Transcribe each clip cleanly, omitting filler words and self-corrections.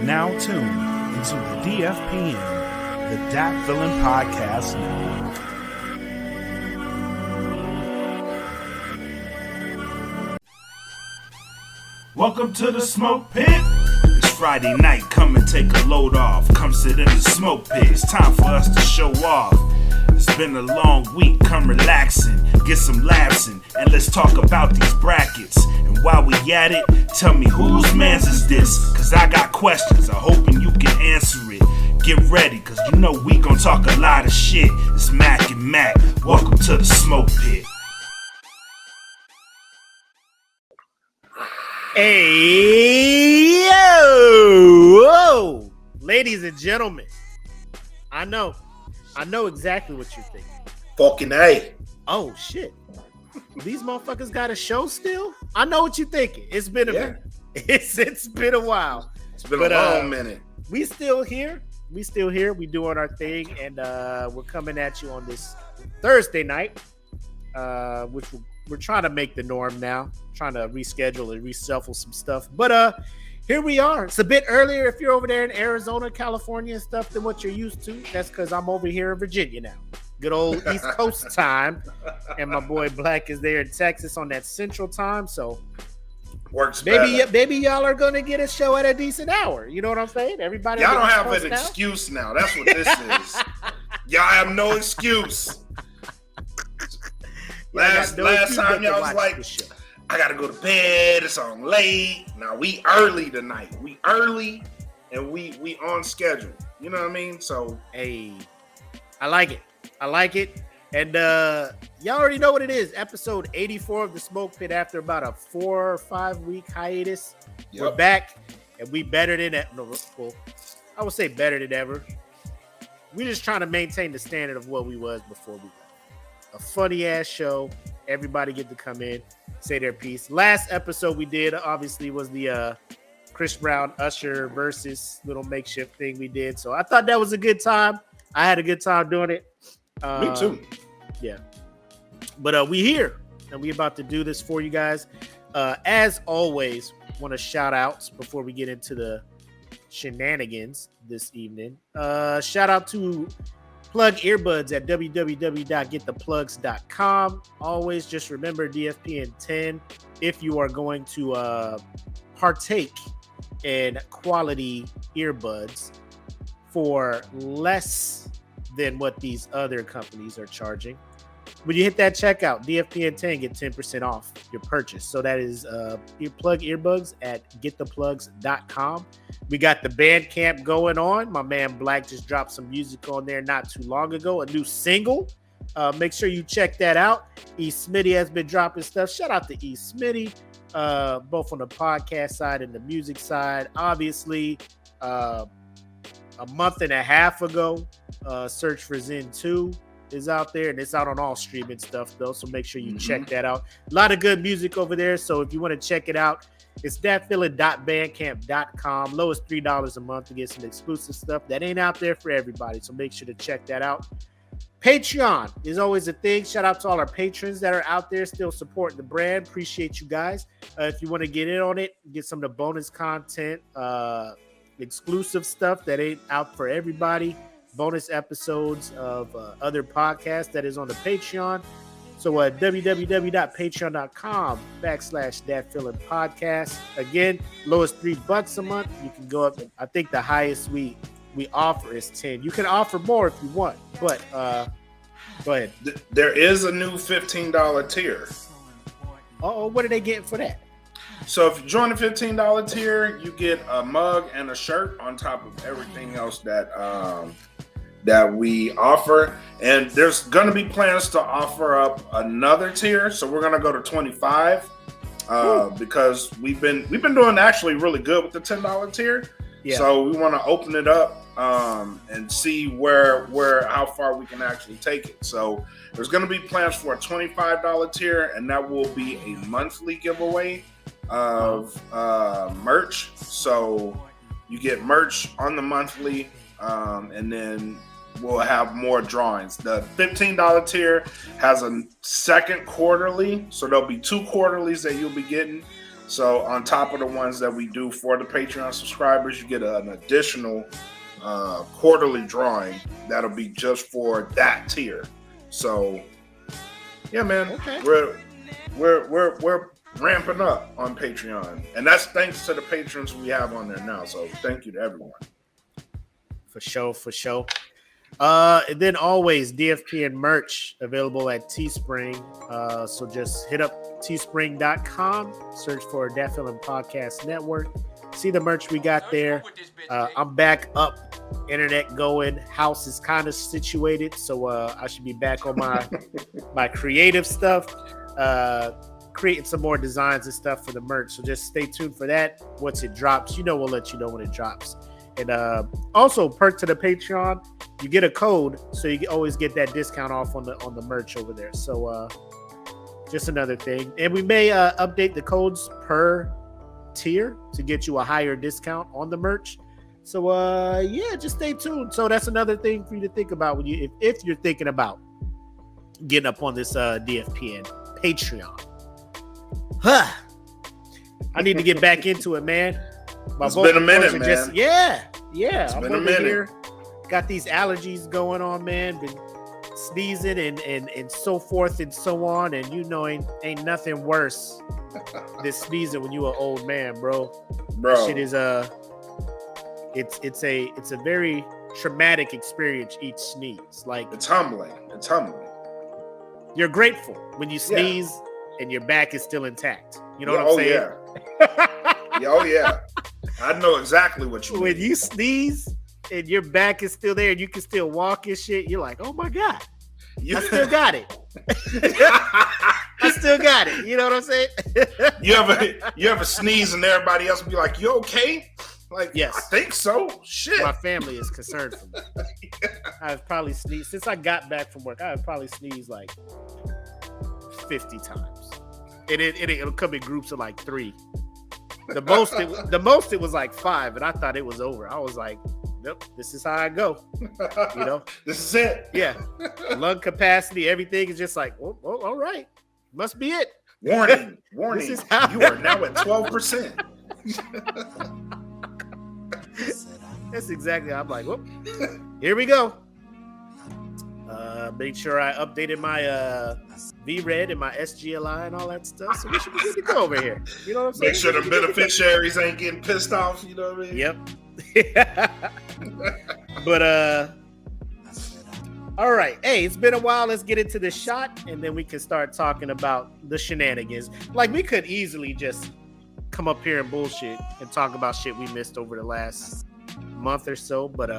now tuned into the DFPN, the Dat Villain Podcast Network. Welcome to the Smoke Pit. It's Friday night, come and take a load off. Come sit in the Smoke Pit, it's time for us to show off. It's been a long week, come relaxing, get some laughs in, and let's talk about these brackets. And while we at it, tell me whose man's is this? Cause I got questions, I'm hoping you can answer it. Get ready, cause you know we gon' talk a lot of shit. It's Makk and Makk, welcome to the Smoke Pit. Hey, yo, whoa. Ladies and gentlemen, I know exactly what you're thinking. Fucking A. Oh, shit. These motherfuckers got a show still? I know what you're thinking. It's been a minute. It's been a while. It's been a long minute. We still here. We doing our thing, and we're coming at you on this Thursday night, which we're trying to make the norm now. Trying to reschedule and reshuffle some stuff. But here we are. It's a bit earlier if you're over there in Arizona, California and stuff than what you're used to. That's because I'm over here in Virginia now. Good old East Coast time. And my boy Black is there in Texas on that Central time. So works maybe y'all are going to get a show at a decent hour. You know what I'm saying? Everybody. Y'all don't have an excuse now. That's what this is. Y'all have no excuse. Last time y'all was like, I gotta go to bed. It's on late. Now we early tonight. We early and we on schedule. You know what I mean? So hey, I like it. And y'all already know what it is. Episode 84 of the Smoke Pit. After about a 4 or 5 week hiatus, We're back and we better than ever. Well, I would say better than ever. We're just trying to maintain the standard of what we was before we left. A funny ass show. Everybody get to come in, say their piece. Last episode we did obviously was the Chris Brown Usher versus little makeshift thing we did. So I thought that was a good time. I had a good time doing it. Me too. Yeah. But we here and we about to do this for you guys. As always, want to shout outs before we get into the shenanigans this evening. Shout out to Plug earbuds at www.gettheplugs.com. Always just remember DFPN 10 if you are going to partake in quality earbuds for less than what these other companies are charging. When you hit that checkout, DFPN 10 get 10% off your purchase. So that is Plug earbuds at gettheplugs.com. We got the Bandcamp going on. My man Black just dropped some music on there not too long ago, a new single. Make sure you check that out. E. Smitty has been dropping stuff. Shout out to E. Smitty, both on the podcast side and the music side. Obviously, a month and a half ago, Search for Zen 2 is out there, and it's out on all streaming stuff, though, so make sure you check that out. A lot of good music over there, so if you want to check it out, it's thatfeeling.bandcamp.com. Lowest $3 a month to get some exclusive stuff that ain't out there for everybody, so make sure to check that out. Patreon is always a thing. Shout out to all our patrons that are out there still supporting the brand. Appreciate you guys. If you want to get in on it, get some of the bonus content, exclusive stuff that ain't out for everybody, bonus episodes of other podcasts that is on the Patreon. So www.patreon.com/thatfeelingpodcast. Again, lowest $3 a month. You can go up. I think the highest we offer is 10. You can offer more if you want, but go ahead. There is a new $15 tier. What are they getting for that? So if you join the $15 tier, you get a mug and a shirt on top of everything else that we offer. And there's going to be plans to offer up another tier. So we're going to go to 25 because we've been doing actually really good with the $10 tier. Yeah. So we want to open it up and see how far we can actually take it. So there's going to be plans for a $25 tier, and that will be a monthly giveaway of merch. So you get merch on the monthly, and then we'll have more drawings. The $15 tier has a second quarterly, so there'll be 2 quarterlies that you'll be getting. So on top of the ones that we do for the Patreon subscribers, you get an additional quarterly drawing that'll be just for that tier. So yeah, man, Okay. we're ramping up on Patreon, and that's thanks to the patrons we have on there now. So thank you to everyone. For sure. And then always DFPN merch available at Teespring. So just hit up teespring.com, search for Dat Feelin Podcast Network. See the merch we got there. I'm back up, internet going. House is kind of situated, so I should be back on my creative stuff, creating some more designs and stuff for the merch. So just stay tuned for that. Once it drops, we'll let you know when it drops. And also, perk to the Patreon, you get a code, so you always get that discount off on the merch over there. So just another thing, and we may update the codes per tier to get you a higher discount on the merch. So yeah, just stay tuned. So that's another thing for you to think about when if you're thinking about getting up on this DFPN Patreon. I need to get back into it, man. It's been a minute, man. Yeah. It's I'm been a over minute. here. Got these allergies going on, man. Been sneezing and so forth and so on. And ain't nothing worse than sneezing when you an old man, bro. That shit is it's a very traumatic experience each sneeze. Like It's humbling. you're grateful when you sneeze and your back is still intact. You know what I'm Oh saying? yeah. Oh yeah. I know exactly what you When mean. you sneeze and your back is still there and you can still walk and shit, you're like, oh my God, I still got it. I still got it. You know what I'm saying? you ever sneeze and everybody else be like, you okay? Like, Yes. I think so. Shit. My family is concerned for me. I've probably sneezed since I got back from work. I've probably sneezed like 50 times. It'll come in groups of like 3. The most it was like 5, and I thought it was over. I was like, nope, this is how I go. This is it. Yeah, lung capacity, everything is just like, oh, all right, must be it. Warning. This is how- You are now at 12%. That's exactly. I'm like, whoop, here we go. Make sure I updated my VRED and my SGLI and all that stuff. So we should be good to go over here. You know what I'm saying? Make sure the beneficiaries ain't getting pissed off. You know what I mean? Yep. But all right. Hey, it's been a while. Let's get into the shot, and then we can start talking about the shenanigans. Like, we could easily just come up here and bullshit and talk about shit we missed over the last month or so, but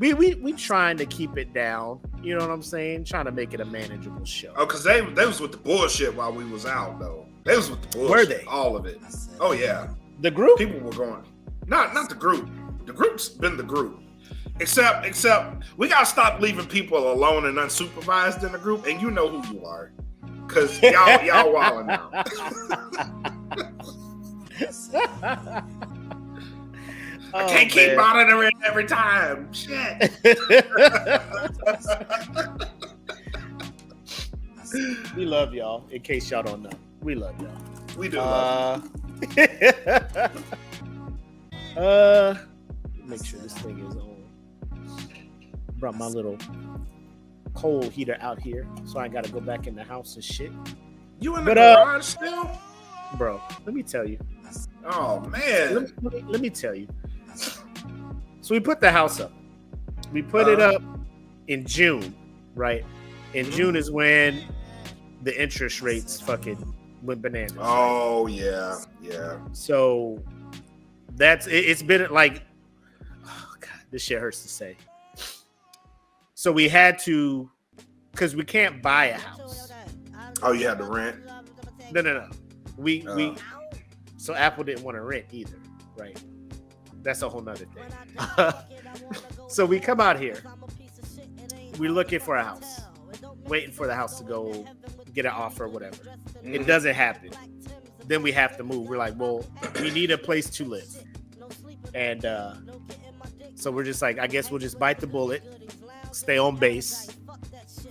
we trying to keep it down. You know what I'm saying? Trying to make it a manageable show. Oh, because they was with the bullshit while we was out, though. They was with the bullshit. Were they? All of it. Oh, yeah. The group? People were going. Not the group. The group's been the group. Except we got to stop leaving people alone and unsupervised in the group, and you know who you are. Because y'all wilding out. I can't keep monitoring every time. Shit. We love y'all. In case y'all don't know, we love y'all. We do. Make sure this thing is on. Brought my little coal heater out here, so I got to go back in the house and shit. You in the garage still? Bro, let me tell you. Oh man. Let me tell you. So we put the house up. We put it up in June, right? In June is when the interest rates fucking went bananas. Oh, right? yeah. So it's been like, oh God, this shit hurts to say. So we had to, because we can't buy a house. Oh, you had to rent? No. We so Apple didn't want to rent either, right? That's a whole nother thing. So we come out here. We're looking for a house, waiting for the house to go get an offer or whatever. Mm-hmm. It doesn't happen. Then we have to move. We're like, well, we need a place to live. And so we're just like, I guess we'll just bite the bullet, stay on base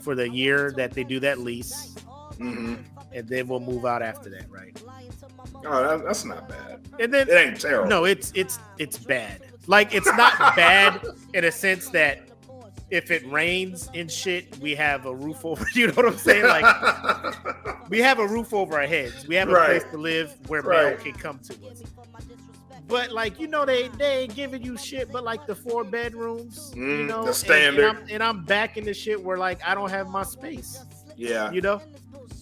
for the year that they do that lease. Mm-hmm. and then we'll move out after that, right? Oh, that's not bad. And then It ain't terrible. no, it's bad. Like it's not bad in a sense that if it rains and shit, we have a roof over. You know what I'm saying? Like we have a roof over our heads. We have a Right. place to live where Right. mail can come to us. But like they ain't giving you shit, but like the 4 bedrooms, you know, the standard. And I'm back in the shit where like I don't have my space, Yeah. you know.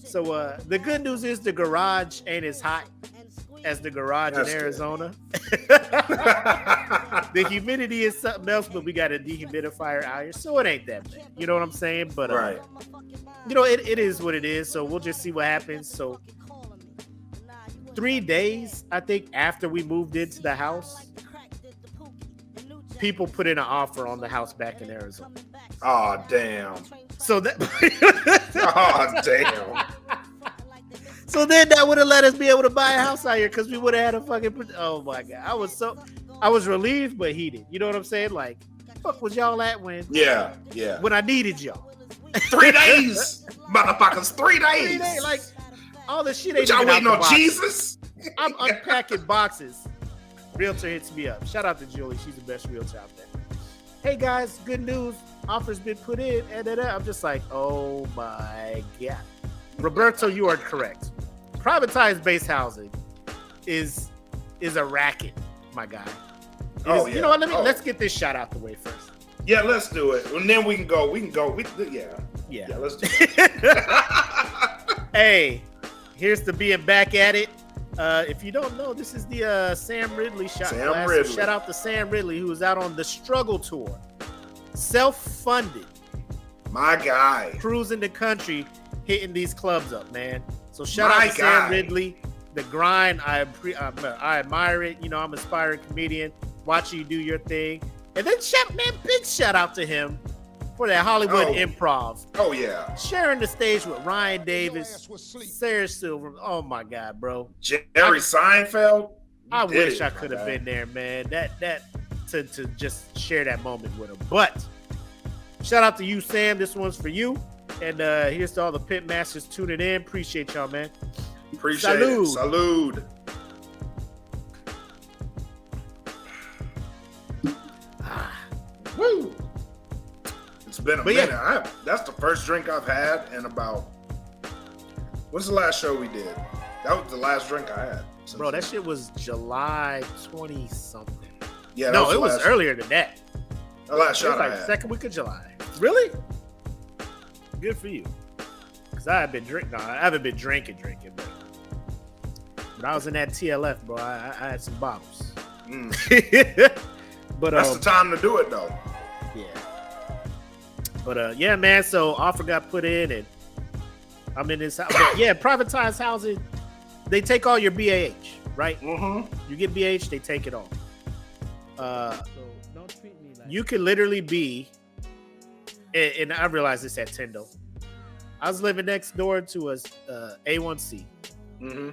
So the good news is the garage ain't as hot as the garage That's in good. Arizona. The humidity is something else, but we got a dehumidifier out here, so it ain't that bad. You know what I'm saying? But Right. you know, it is what it is. So we'll just see what happens. So 3 days, I think, after we moved into the house, people put in an offer on the house back in Arizona. Oh, damn. So that Oh, damn. so then that would have let us be able to buy a house out here because we would have had a fucking. Oh my god, I was relieved but heated. You know what I'm saying? Like, fuck was y'all at when Yeah. when I needed y'all? 3 days. Motherfuckers, 3 days. 3 days, like all the shit ain't Y'all even out waiting the on box. Jesus? I'm unpacking boxes. Realtor hits me up. Shout out to Julie. She's the best realtor out there. Hey guys, good news. Offer's been put in. And I'm just like, oh my god. Roberto, you are correct. Privatized base housing is a racket, my guy. Oh, You yeah. know what? Oh. Let's get this shot out the way first. Yeah, let's do it. And then we can go. Yeah, Yeah. let's do it. Hey, here's the being back at it. If you don't know, this is the Sam Ridley shot Sam glass. So Ridley. shout out to Sam Ridley, who was out on the struggle tour, self-funded, My guy. cruising the country, hitting these clubs up, man. So shout My out to guy. Sam Ridley. The grind, I admire it. You know, I'm an aspiring comedian. Watching you do your thing, and then big shout out to him for that Hollywood Oh. improv. Oh, yeah. Sharing the stage with Ryan Davis, Sarah Silver. Oh my God, bro! Jerry Seinfeld. I did wish it, I my could have guy. been there, man. That to just share that moment with him. But shout out to you, Sam. This one's for you. And here's to all the Pitmasters tuning in. Appreciate y'all, man. Appreciate Salud. it. Salud. Woo. It's been a But yeah. minute. That's the first drink I've had in about. What's the last show we did? That was the last drink I had. since Bro, that then. shit was July 20 something. Yeah, that No, was it the was last, earlier than that. The last It was shot I like had. second week of July. Really? Good for you. Cause I have been drinking. No, I haven't been drinking, but I was in that TLF, bro. I had some bottles. Mm. But That's the time to do it, though. yeah. But yeah, man. So offer got put in, and I'm in this house. But yeah, privatized housing. They take all your BAH, right? Mm-hmm. You get BAH, they take it all. You can literally be, and I realized this at Tendo. I was living next door to a A1C Mm-hmm.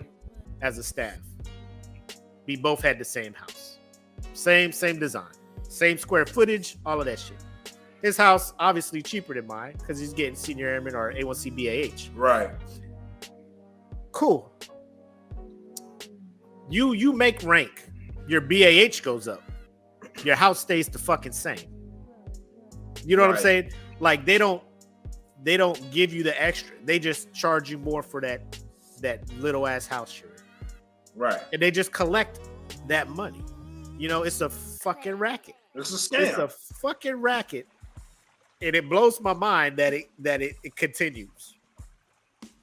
as a staff. We both had the same house, same design, same square footage, all of that shit. His house obviously cheaper than mine because he's getting senior airman or A1C BAH. Right. Cool. You make rank, your BAH goes up. Your house stays the fucking same. You know what I'm Right. saying? Like they don't give you the extra. They just charge you more for that little ass house share. Right. And they just collect that money. You know, it's a fucking racket. It's a It's scam. a fucking racket. And it blows my mind that it continues.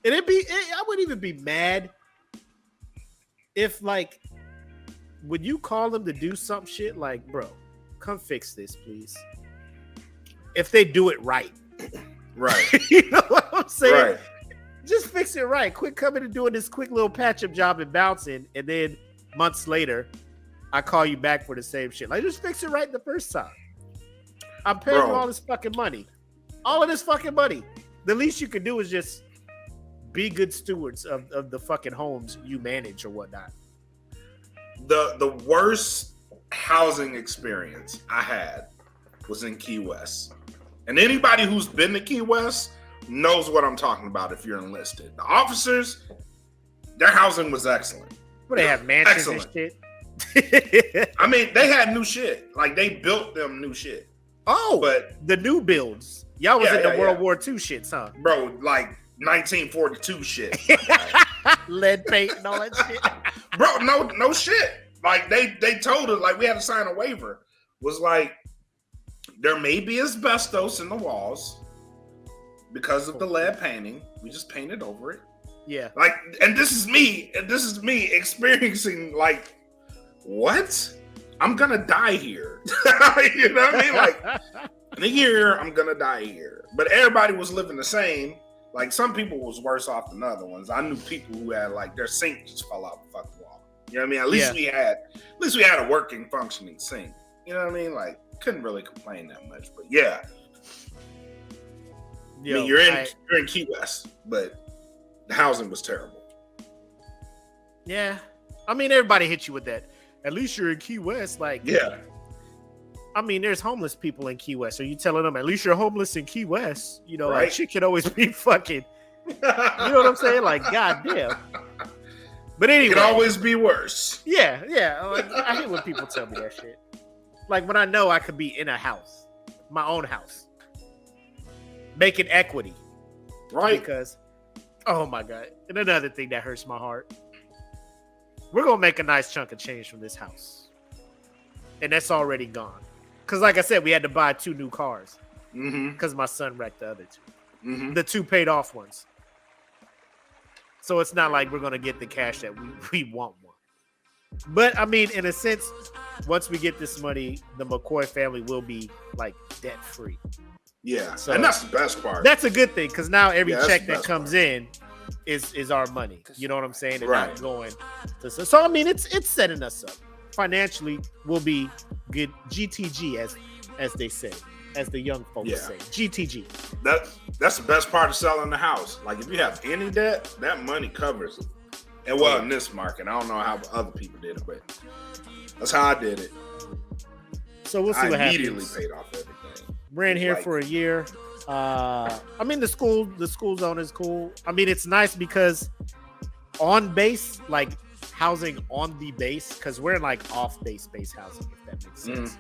And I wouldn't even be mad if, like, would you call them to do some shit like, bro, come fix this, please. If they do it right. Right. You know what I'm saying? Right. Just fix it right. Quit coming and doing this quick little patch-up job and bouncing, and then months later, I call you back for the same shit. Like, just fix it right the first time. I'm paying you Bro. all this fucking money. All of this fucking money. The least you can do is just be good stewards of the fucking homes you manage or whatnot. The worst housing experience I had was in Key West. And anybody who's been to Key West knows what I'm talking about if you're enlisted. The officers, their housing was excellent. Well, they have mansions and shit. I mean, they had new shit. Like, they built them new shit. Oh, but the new builds. Y'all was in the World War II shits, huh? Bro, like 1942 shit. Lead paint and all that shit. Bro, no shit. Like, they told us, like, we had to sign a waiver. Was like, there may be asbestos in the walls because of the lead painting. We just painted over it. Yeah. Like, and this is me experiencing, like, what? I'm gonna die here. You know what I mean? Like, in a year, I'm gonna die here. But everybody was living the same. Like, some people was worse off than other ones. I knew people who had, like, their sink just fell out the fucking wall. You know what I mean? At least we had a working, functioning sink. You know what I mean? Like, couldn't really complain that much. But yeah. Yo, I mean, you're in Key West, but the housing was terrible. Yeah. I mean, everybody hit you with that. At least you're in Key West. Like, yeah. I mean, there's homeless people in Key West. Are you telling them at least you're homeless in Key West? You know, right. Like, shit could always be fucking. You know what I'm saying? Like, goddamn. But anyway, it could always be worse. Yeah. Like, I hate when people tell me that shit. Like, when I know I could be in a house, my own house, making equity, right? Because, oh my god, and another thing that hurts my heart. We're gonna make a nice chunk of change from this house, and that's already gone. Because, like I said, we had to buy 2 new cars because my son wrecked the other 2, the 2 paid off ones. So it's not like we're gonna get the cash that we want one. But I mean, in a sense, once we get this money, the McCoy family will be like debt free. Yeah, so, and that's the best part. That's a good thing because now every check that comes in is our money. You know what I'm saying? And not going to, so I mean, it's setting us up financially. We'll be good. GTG as they say, as the young folks say, GTG. That's the best part of selling the house. Like, if you have any debt, that money covers it. And well, in this market, I don't know how other people did it, but that's how I did it. So we'll see what happens. I immediately paid off everything. Ran here for a year. I mean, the school zone is cool. I mean, it's nice because on base, like housing on the base, because we're in like off base housing, if that makes sense.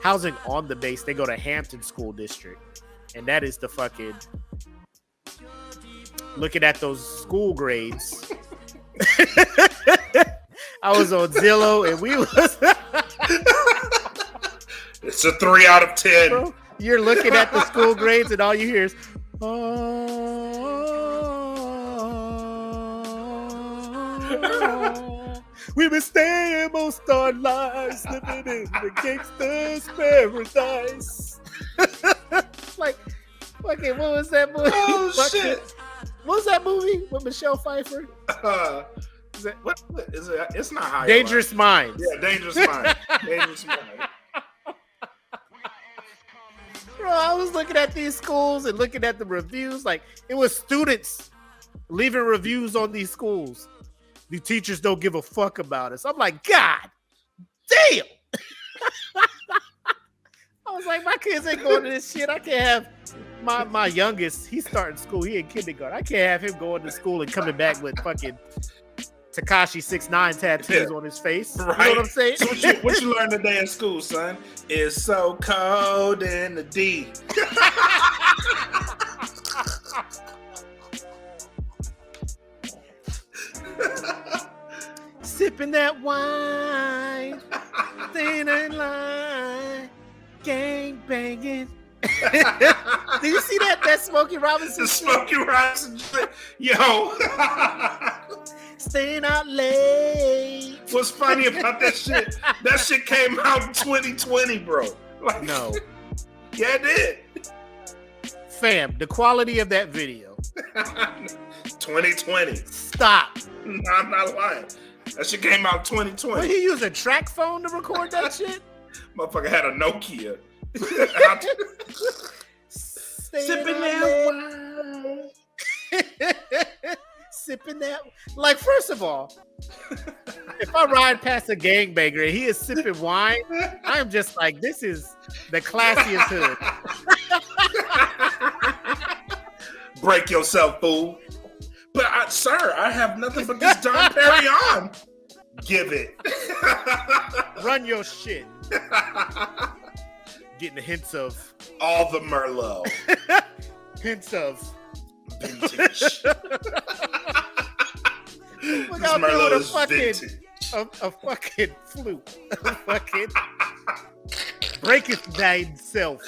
Housing on the base, they go to Hampton School District, and that is the fucking looking at those school grades. I was on Zillow and we was it's a 3 out of 10. Bro, you're looking at the school grades and all you hear is we've been staying most our lives living in the gangster's paradise. Like, fucking, what was that movie? Oh shit. What was that movie with Michelle Pfeiffer? Is it, what is it? It's not High Dangerous Minds. Yeah, Dangerous Minds. Dangerous Minds. Bro, I was looking at these schools and looking at the reviews. Like, it was students leaving reviews on these schools. The teachers don't give a fuck about us. I'm like, God damn. I was like, my kids ain't going to this shit. I can't have my youngest, he's starting school. He in kindergarten. I can't have him going to school and coming back with fucking Tekashi 6ix9ine tattoos on his face. Right. You know what I'm saying? So what you learned today in school, son? It's so cold in the D. Sipping that wine, thin and line, gang banging. Did you see that Smokey Robinson? The Smokey Robinson shit. Yo. Staying out late. What's funny about that shit? That shit came out in 2020, bro. Like, no. Yeah, it did. Fam, the quality of that video. 2020. Stop. No, I'm not lying. That shit came out in 2020. What, he used a track phone to record that shit? Motherfucker had a Nokia. Sipping that wine. Sipping that. Like, first of all, if I ride past a gangbanger and he is sipping wine, I'm just like, this is the classiest hood. Break yourself, fool. But, sir, I have nothing but this Dom Perignon. Give it. Run your shit. Getting the hints of all the Merlot. Hints of vintage. Look out there with a fucking flute. A fucking breaketh thyself.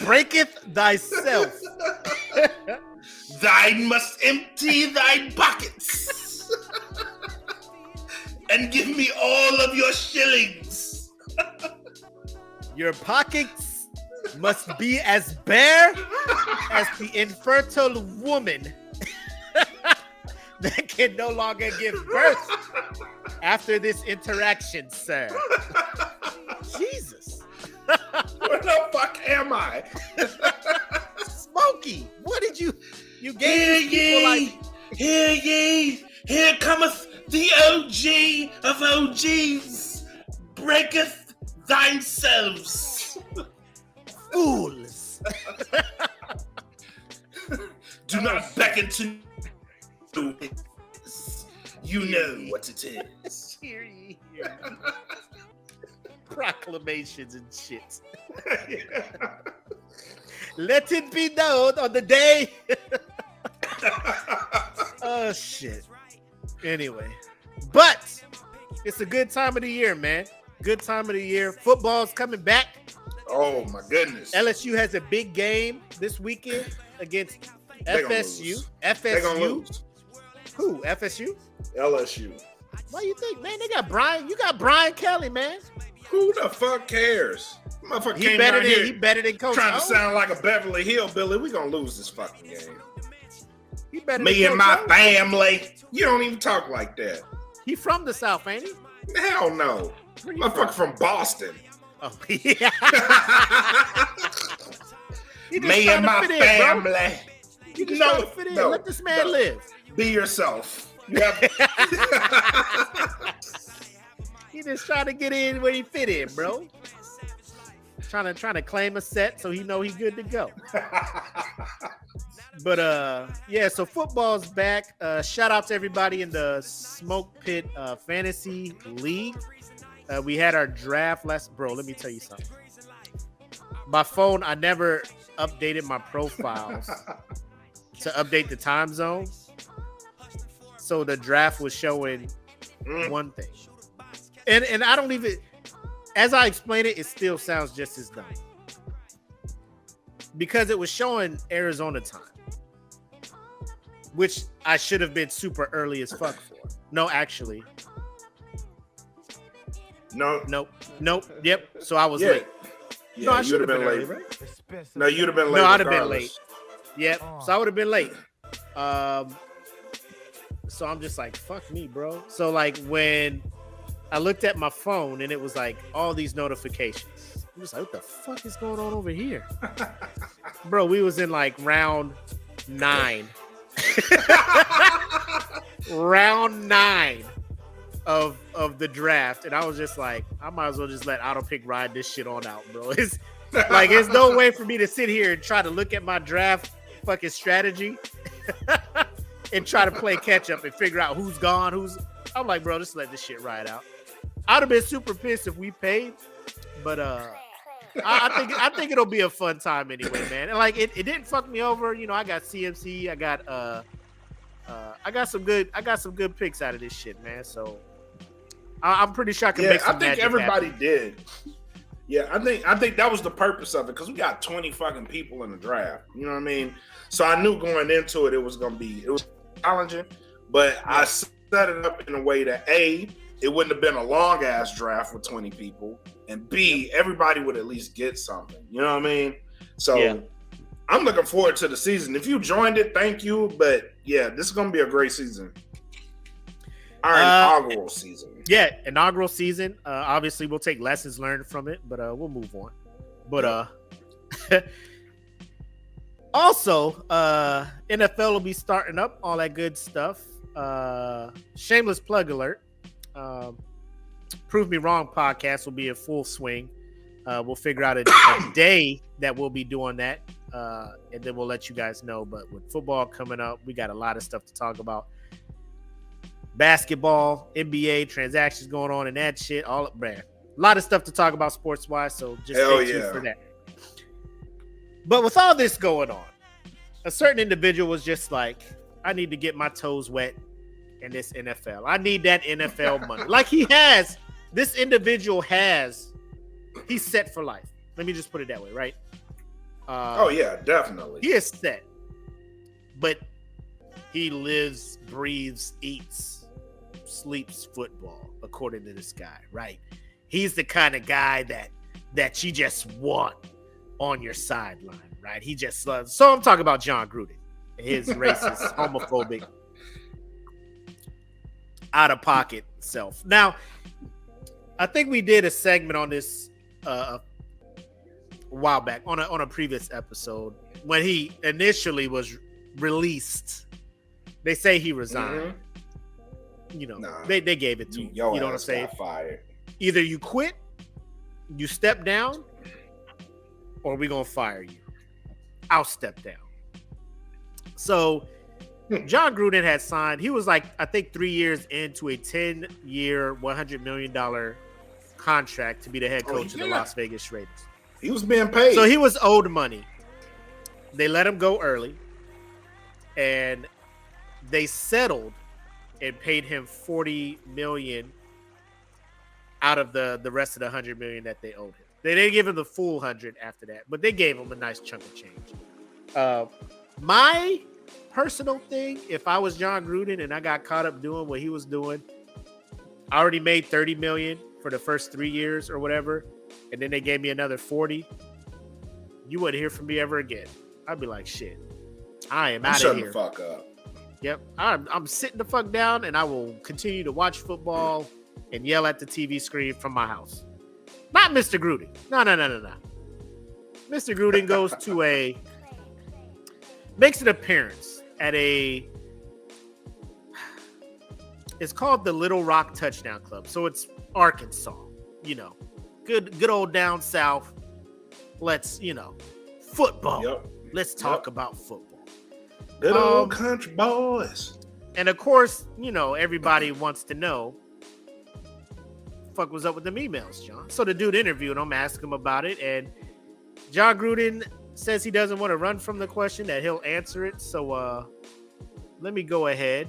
Breaketh thyself. Thine must empty thy pockets and give me all of your shillings. Your pockets must be as bare as the infertile woman that can no longer give birth after this interaction, sir. Jesus. Where the fuck am I? Smokey, what did you gave hear these people like... Hear ye, here cometh the OG of OGs, breaketh thyselves. Fools. Do not beckon to you know what it is. Hear ye, hear ye. Proclamations and shit. Let it be known on the day. Oh shit. Anyway, but it's a good time of the year, man. Good time of the year. Football's coming back. Oh my goodness. LSU has a big game this weekend against FSU. They're gonna FSU. lose. Who? FSU? LSU. Why you think, man? They got Brian. You got Brian Kelly, man. Who the fuck cares? Motherfucker He came better out than here he better than Coach trying to O. sound like a Beverly Hillbilly. We gonna lose this fucking game. He better Me than and Coach my O. family. You don't even talk like that. He from the South, ain't he? Hell no. Where you Motherfucker from Boston. Oh yeah. He just Me trying and to my fit in, bro. family. He just trying to fit in. Let this man live. Be yourself. Yep. He just trying to get in where he fit in, bro. Trying to claim a set so he know he good to go. But yeah, so football's back. Shout out to everybody in the SmokePit fantasy league. We had our draft last. Bro, let me tell you something. My phone, I never updated my profiles to update the time zone. So the draft was showing one thing. And I don't even, as I explain it, it still sounds just as dumb. Because it was showing Arizona time. Which I should have been super early as fuck for. No, actually. Nope. Yep. So I was late. Yeah, No, I you'd should have been late. early, right? No, you'd have been late. No, I'd have been regardless. late. Yep. So I would have been late. So I'm just like, fuck me, bro. So like when I looked at my phone and it was like all these notifications. I'm just like, what the fuck is going on over here? Bro, we was in like round 9. Round 9 of the draft. And I was just like, I might as well just let AutoPick ride this shit on out, bro. It's like, there's no way for me to sit here and try to look at my draft fucking strategy and try to play catch up and figure out who's gone, who's. I'm like, bro, just let this shit ride out. I'd have been super pissed if we paid, but I think it'll be a fun time anyway, man. And like it didn't fuck me over. You know, I got CMC, I got some good picks out of this shit, man. So I'm pretty sure I can make some magic. I think everybody happen. did. Yeah, I think that was the purpose of it because we got 20 fucking people in the draft. You know what I mean? So I knew going into it, it was challenging, but I set it up in a way that A, it wouldn't have been a long ass draft with 20 people, and B, everybody would at least get something. You know what I mean? So I'm looking forward to the season. If you joined it, thank you. But yeah, this is gonna be a great season. Our inaugural season. Yeah, inaugural season. Obviously, we'll take lessons learned from it, but we'll move on. But also, NFL will be starting up, all that good stuff. Shameless plug alert. Prove Me Wrong podcast will be in full swing. We'll figure out a day that we'll be doing that, and then we'll let you guys know. But with football coming up, we got a lot of stuff to talk about. Basketball, NBA, transactions going on and that shit. A lot of stuff to talk about sports-wise, so just stay tuned for that. But with all this going on, a certain individual was just like, I need to get my toes wet in this NFL. I need that NFL money. Like he has, this individual has, he's set for life. Let me just put it that way, right? Oh, yeah, definitely. He is set. But he lives, breathes, eats, sleeps football, according to this guy, right? He's the kind of guy that you just want on your sideline, right? He just loves. So I'm talking about Jon Gruden, his racist, homophobic, out of pocket self. Now, I think we did a segment on this a while back on a previous episode when he initially was released. They say he resigned. Mm-hmm. They gave it to him. You know what I'm saying? Fired. Either you quit, you step down, or we're gonna fire you. I'll step down. So Jon Gruden had signed, he was like, I think 3 years into a 10-year, $100 million contract to be the head coach of the Las Vegas Raiders. He was being paid. So he was owed money. They let him go early, and they settled and paid him $40 million out of the rest of the $100 million that they owed him. They didn't give him the full 100 after that, but they gave him a nice chunk of change. My personal thing, if I was Jon Gruden and I got caught up doing what he was doing, I already made $30 million for the first 3 years or whatever, and then they gave me another 40. You wouldn't hear from me ever again. I'd be like, shit, I am out of here. Shut the fuck up. Yep, I'm sitting the fuck down, and I will continue to watch football and yell at the TV screen from my house. Not Mr. Gruden. No. Mr. Gruden goes to makes an appearance at it's called the Little Rock Touchdown Club. So it's Arkansas, good old down south. Let's, football. Yep. Let's talk about football. Good old country boys. And of course, everybody wants to know, fuck was up with them emails, John? So the dude interviewed him, asked him about it, and Jon Gruden says he doesn't want to run from the question, that he'll answer it. So let me go ahead,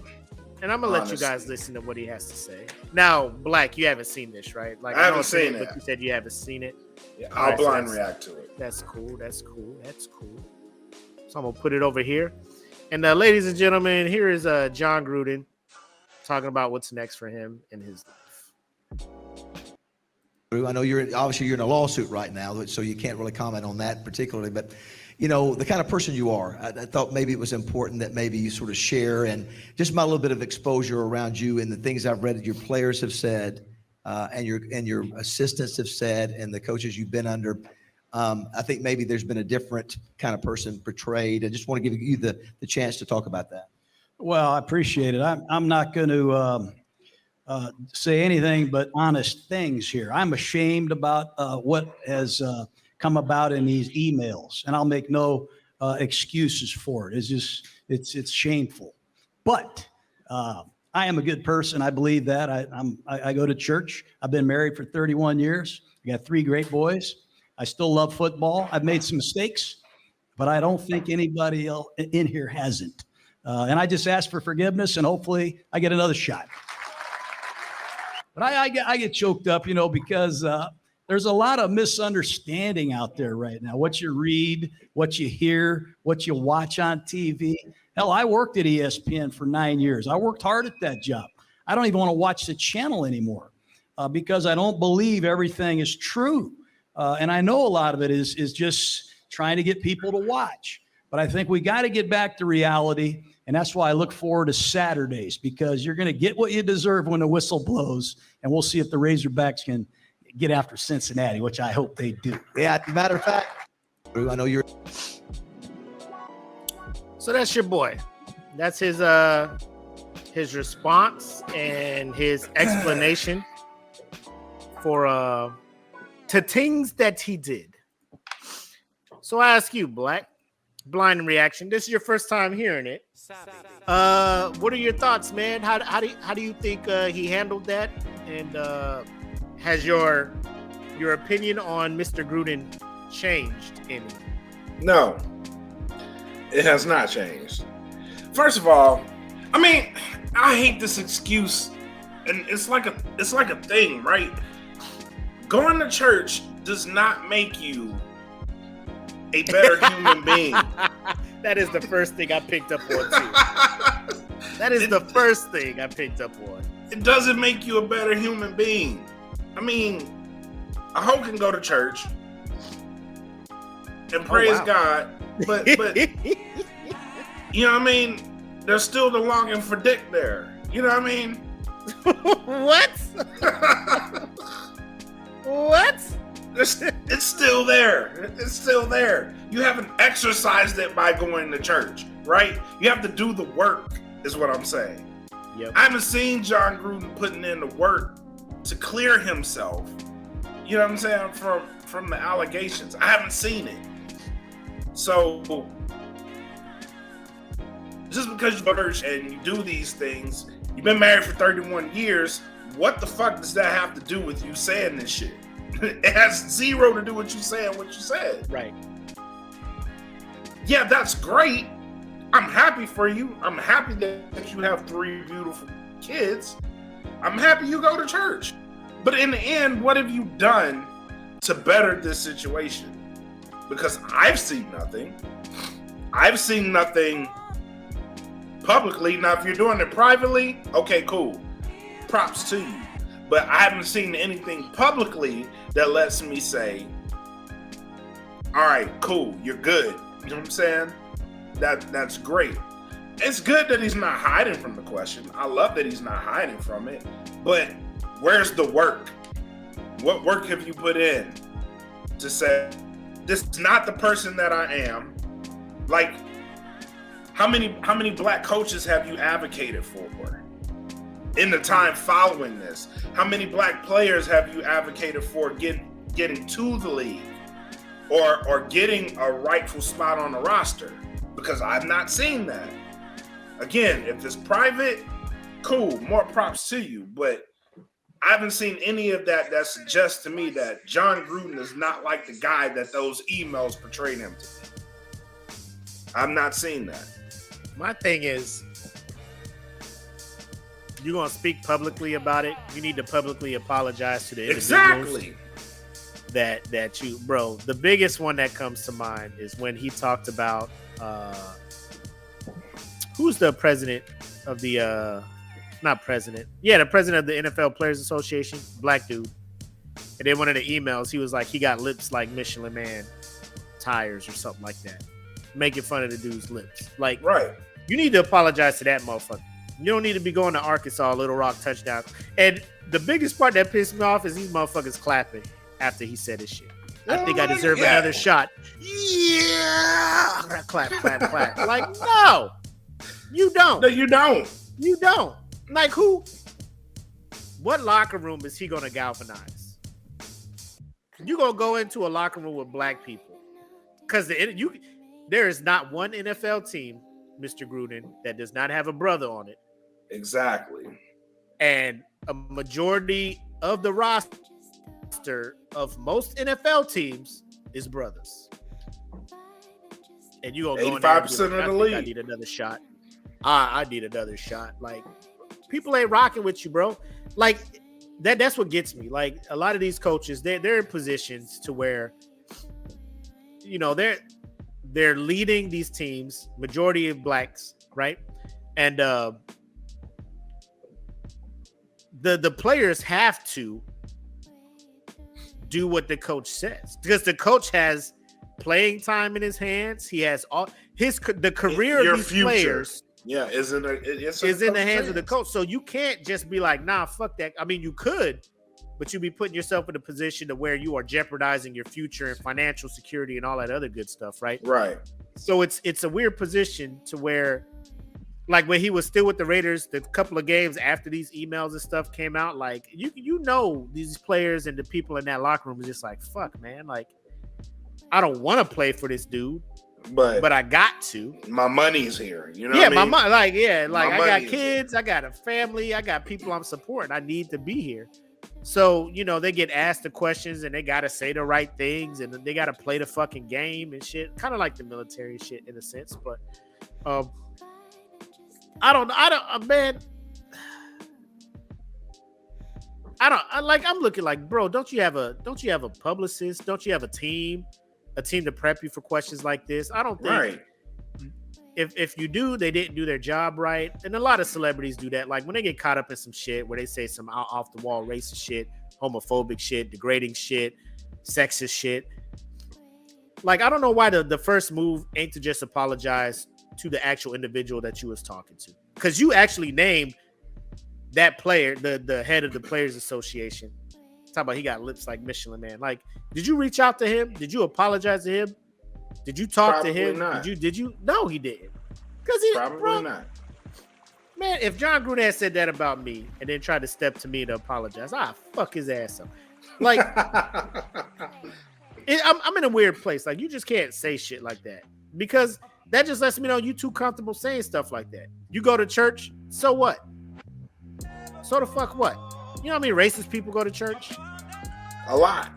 and I'm gonna let you guys listen to what he has to say. Now, Black, you haven't seen this, right? Like I haven't seen it, but you said you haven't seen it. Yeah, I'll blind react to it. That's cool. So I'm gonna put it over here. And ladies and gentlemen, here is Jon Gruden talking about what's next for him in his life. I know you're in a lawsuit right now, so you can't really comment on that particularly, but the kind of person you are, I thought maybe it was important that maybe you sort of share and just my little bit of exposure around you and the things I've read that your players have said and your assistants have said and the coaches you've been under. I think maybe there's been a different kind of person portrayed. I just want to give you the chance to talk about that. Well, I appreciate it. I'm not going to say anything but honest things here. I'm ashamed about what has come about in these emails, and I'll make no excuses for it. It's shameful. But I am a good person. I believe that. I go to church. I've been married for 31 years. I got 3 great boys. I still love football. I've made some mistakes, but I don't think anybody else in here hasn't. And I just ask for forgiveness, and hopefully I get another shot. But I get choked up, because there's a lot of misunderstanding out there right now. What you read, what you hear, what you watch on TV. Hell, I worked at ESPN for 9 years. I worked hard at that job. I don't even want to watch the channel anymore because I don't believe everything is true. And I know a lot of it is just trying to get people to watch. But I think we got to get back to reality. And that's why I look forward to Saturdays, because you're going to get what you deserve when the whistle blows. And we'll see if the Razorbacks can get after Cincinnati, which I hope they do. Yeah, matter of fact, I know you're. So that's your boy. That's his response and his explanation for to things that he did. So I ask you, Black, blind reaction. This is your first time hearing it. What are your thoughts, man? How do you think he handled that? And has your opinion on Mr. Gruden changed any? No, it has not changed. First of all, I mean, I hate this excuse, and it's like a thing, right? Going to church does not make you a better human being. That is the first thing I picked up on too. That is the first thing I picked up on. It doesn't make you a better human being. I mean, a hoe can go to church and praise God, but you know what I mean? There's still the longing for dick there. You know what I mean? What? What? It's still there. It's still there. You haven't exercised it by going to church, right? You have to do the work, is what I'm saying. Yep. I haven't seen Jon Gruden putting in the work to clear himself. You know what I'm saying? From the allegations. I haven't seen it. So just because you go to church and you do these things, you've been married for 31 years, what the fuck does that have to do with you saying this shit? It has zero to do with you saying what you said. Right. Yeah, that's great. I'm happy for you. I'm happy that you have 3 beautiful kids. I'm happy you go to church. But in the end, what have you done to better this situation? Because I've seen nothing. I've seen nothing publicly. Now, if you're doing it privately, okay, cool. Props to you. But I haven't seen anything publicly that lets me say, all right, cool, you're good. You know what I'm saying? That's great. It's good that he's not hiding from the question. I love that he's not hiding from it. But where's the work? What work have you put in to say, this is not the person that I am? Like, how many black coaches have you advocated for in the time following this? How many black players have you advocated for getting to the league or getting a rightful spot on the roster? Because I've not seen that. Again, if it's private, cool, more props to you. But I haven't seen any of that suggests to me that Jon Gruden is not like the guy that those emails portrayed him to be. I've not seen that. My thing is, you're going to speak publicly about it. You need to publicly apologize to the individuals that you, bro. The biggest one that comes to mind is when he talked about who's the president of the the president of the NFL Players Association, black dude. And then one of the emails, he was like, he got lips like Michelin Man tires or something like that, making fun of the dude's lips. Like, right. You need to apologize to that motherfucker. You don't need to be going to Arkansas, Little Rock touchdown. And the biggest part that pissed me off is these motherfuckers clapping after he said his shit. I think I deserve another shot. Yeah. Clap, clap, clap. Like, no, you don't. No, you don't. You don't. Like, who? What locker room is he going to galvanize? You going to go into a locker room with black people. Because there is not one NFL team, Mr. Gruden, that does not have a brother on it. Exactly. And a majority of the roster of most NFL teams is brothers. And you gonna go in there and be 85% like, of the league. I need another shot. I need another shot. Like, people ain't rocking with you, bro. Like, that's what gets me. Like, a lot of these coaches, they're in positions to where, you know, they're leading these teams, majority of blacks, right? And the players have to do what the coach says, because the coach has playing time in his hands. He has all the career of these players. Yeah, is in the hands of the coach. So you can't just be like, nah, fuck that. I mean, you could, but you'd be putting yourself in a position to where you are jeopardizing your future and financial security and all that other good stuff, right? Right. So it's a weird position to where like when he was still with the Raiders, the couple of games after these emails and stuff came out, like you know these players and the people in that locker room was just like, fuck, man, like I don't want to play for this dude, but I got to. My money's here, you know. Yeah, what I mean? my money, like I got kids, here. I got a family, I got people I'm supporting. I need to be here. So, you know, they get asked the questions and they got to say the right things and they got to play the fucking game and shit. Kind of like the military shit in a sense, but man, I'm looking like, bro, don't you have a publicist? Don't you have a team to prep you for questions like this? I don't think Right. If you do, they didn't do their job right. And a lot of celebrities do that. Like when they get caught up in some shit where they say some off the wall racist shit, homophobic shit, degrading shit, sexist shit. Like, I don't know why the first move ain't to just apologize to the actual individual that you was talking to. Because you actually named that player, the head of the Players Association. Talk about he got lips like Michelin Man. Like, did you reach out to him? Did you apologize to him? Did you talk Probably to him? not. Did you? No, he didn't. Because he Probably not. Man, if Jon Gruden had said that about me and then tried to step to me to apologize, I'd fuck his ass up. Like, I'm in a weird place. Like, you just can't say shit like that because that just lets me know you too comfortable saying stuff like that. You go to church, so what? So the fuck what? You know how many racist people go to church? A lot.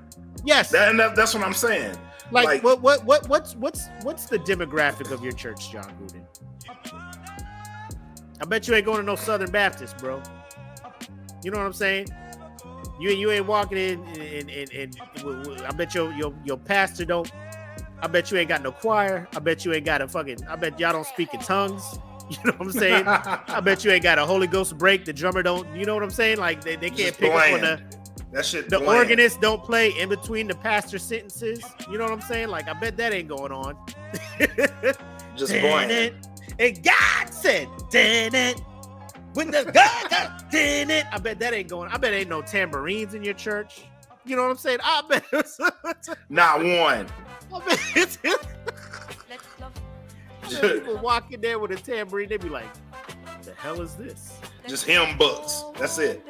Yes. That's what I'm saying. Like what's the demographic of your church, Jon Gruden? I bet you ain't going to no Southern Baptist, bro. You know what I'm saying? You ain't walking in and I bet your pastor don't. I bet you ain't got no choir. I bet you ain't got I bet y'all don't speak in tongues. You know what I'm saying? I bet you ain't got a Holy Ghost break. The drummer don't. You know what I'm saying? Like they can't Just pick bland. up on that shit. the bland. organist don't play in between the pastor sentences. You know what I'm saying? Like I bet that ain't going on. Just bland. And God said, "Damn it." When the God did it, I bet that ain't going. I bet ain't no tambourines in your church. You know what I'm saying? I bet it's Not one. I bet it's people walk in there with a tambourine, they be like, "The hell is this?" Just hymn books. That's it.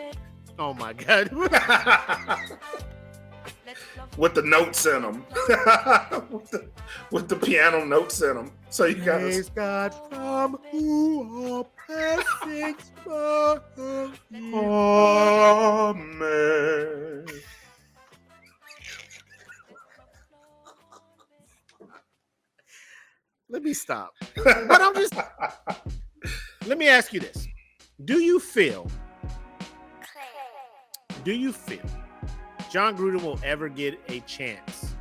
Oh my God. With the notes in them. with the piano notes in them. So you got Praise God from who all blessings flow. Amen. Let me stop. But let me ask you this. Do you feel Jon Gruden will ever get a chance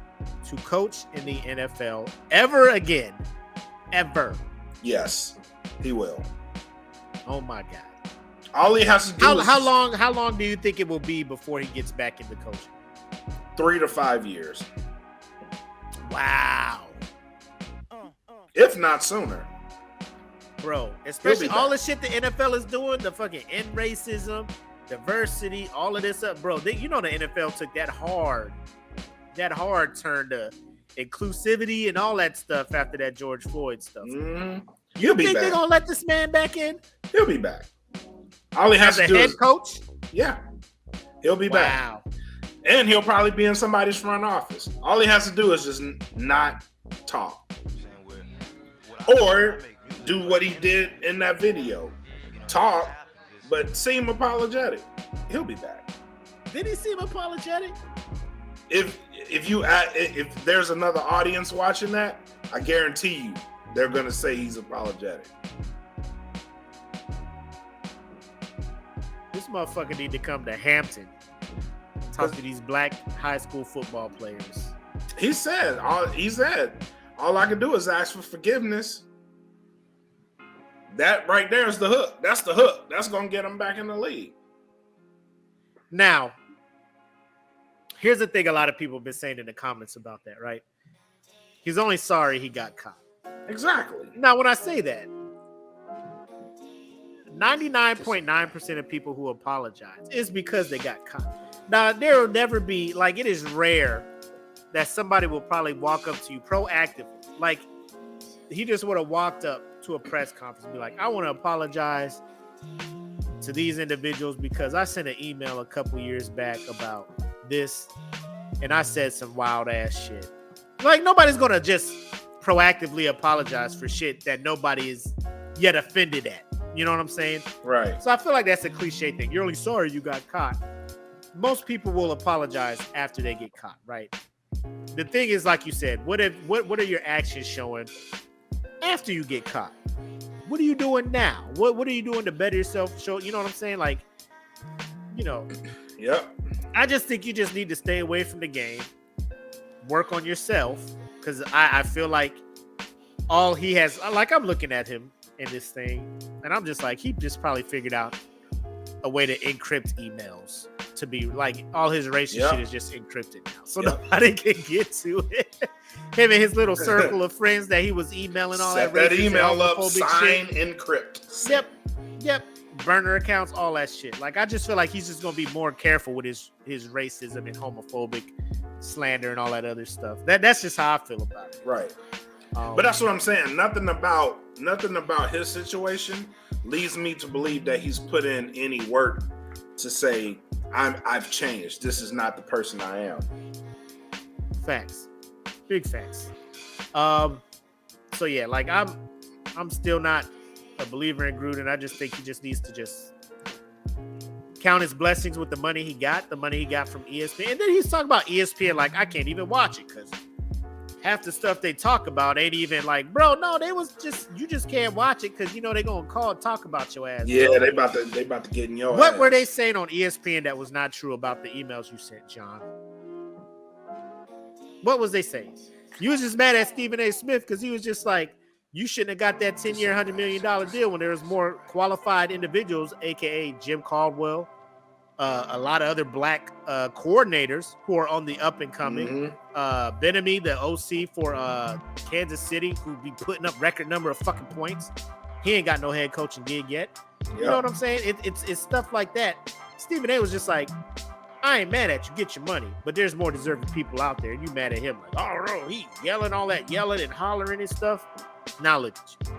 to coach in the NFL ever again? Ever? Yes, he will. Oh my God. All he has to do is How long do you think it will be before he gets back into coaching? 3 to 5 years. Wow. If not sooner. Bro, especially back. all the shit the NFL is doing, the fucking end racism, diversity, all of this up, bro. You know the NFL took that hard turn to inclusivity and all that stuff after that George Floyd stuff. Mm-hmm. You think they're gonna let this man back in? He'll be back. All he has As to a do head is coach? yeah, he'll be back. Wow. And he'll probably be in somebody's front office. All he has to do is just not talk. Or do what he did in that video. Talk, but seem apologetic. He'll be back. Did he seem apologetic? If there's another audience watching that, I guarantee you they're gonna say he's apologetic. This motherfucker need to come to Hampton and talk to these black high school football players. He said all I can do is ask for forgiveness. That right there is the hook. That's the hook. That's gonna get him back in the league. Now, here's the thing a lot of people have been saying in the comments about that, right? He's only sorry he got caught. Exactly. Now, when I say that, 99.9% of people who apologize is because they got caught. Now, there will never be, like, it is rare that somebody will probably walk up to you proactively. Like, he just would have walked up to a press conference and be like, I want to apologize to these individuals because I sent an email a couple years back about this and I said some wild ass shit. Like, nobody's going to just proactively apologize for shit that nobody is yet offended at. You know what I'm saying? Right. So I feel like that's a cliche thing. You're only sorry you got caught. Most people will apologize after they get caught, right? The thing is, like you said, what are your actions showing after you get caught? What are you doing now? What are you doing to better yourself? Show, you know what I'm saying? Like, you know. Yep. I just think you just need to stay away from the game, work on yourself, because I feel like all he has, like, I'm looking at him in this thing, and I'm just like, he just probably figured out a way to encrypt emails to be like, all his racist shit is just encrypted now, so nobody can get to it. Him and his little circle of friends that he was emailing all Set that that racist email up, shit. sign, encrypt. Yep. Burner accounts, all that shit. Like, I just feel like he's just gonna be more careful with his racism and homophobic slander and all that other stuff. That's just how I feel about it. Right. But that's what I'm saying. Nothing about his situation leads me to believe that he's put in any work to say I've changed. This is not the person I am. Facts. Big facts. So yeah, like I'm still not a believer in Gruden. I just think he just needs to just count his blessings with the money he got from ESPN. And then he's talking about ESPN like I can't even watch it because half the stuff they talk about ain't even like, bro, no, you just can't watch it because you know they're gonna talk about your ass. Yeah, bro. they about to get in your What ass. were they saying on ESPN that was not true about the emails you sent, John? What was they saying? You was just mad at Stephen A. Smith because he was just like, you shouldn't have got that 10-year, $100 million deal when there was more qualified individuals, aka Jim Caldwell, a lot of other black coordinators who are on the up and coming. Benamy, the OC for Kansas City, who be putting up record number of fucking points. He ain't got no head coaching gig yet. You know what I'm saying? It's stuff like that. Stephen A. was just like, I ain't mad at you, get your money, but there's more deserving people out there, and you mad at him like, oh no, he yelling and hollering and stuff. Now look at you,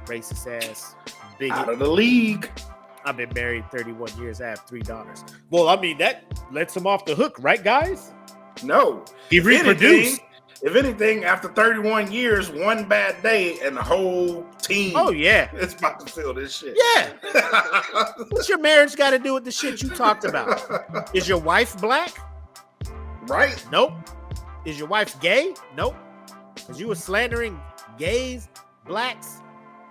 racist ass, bigot. Out of the league. I've been married 31 years. I have 3 daughters. Well, I mean, that lets him off the hook, right, guys? No. He reproduced. If anything, after 31 years, one bad day, and the whole team it's about to feel this shit. Yeah. What's your marriage got to do with the shit you talked about? Is your wife black? Right. Nope. Is your wife gay? Nope. Because you were slandering gays, blacks,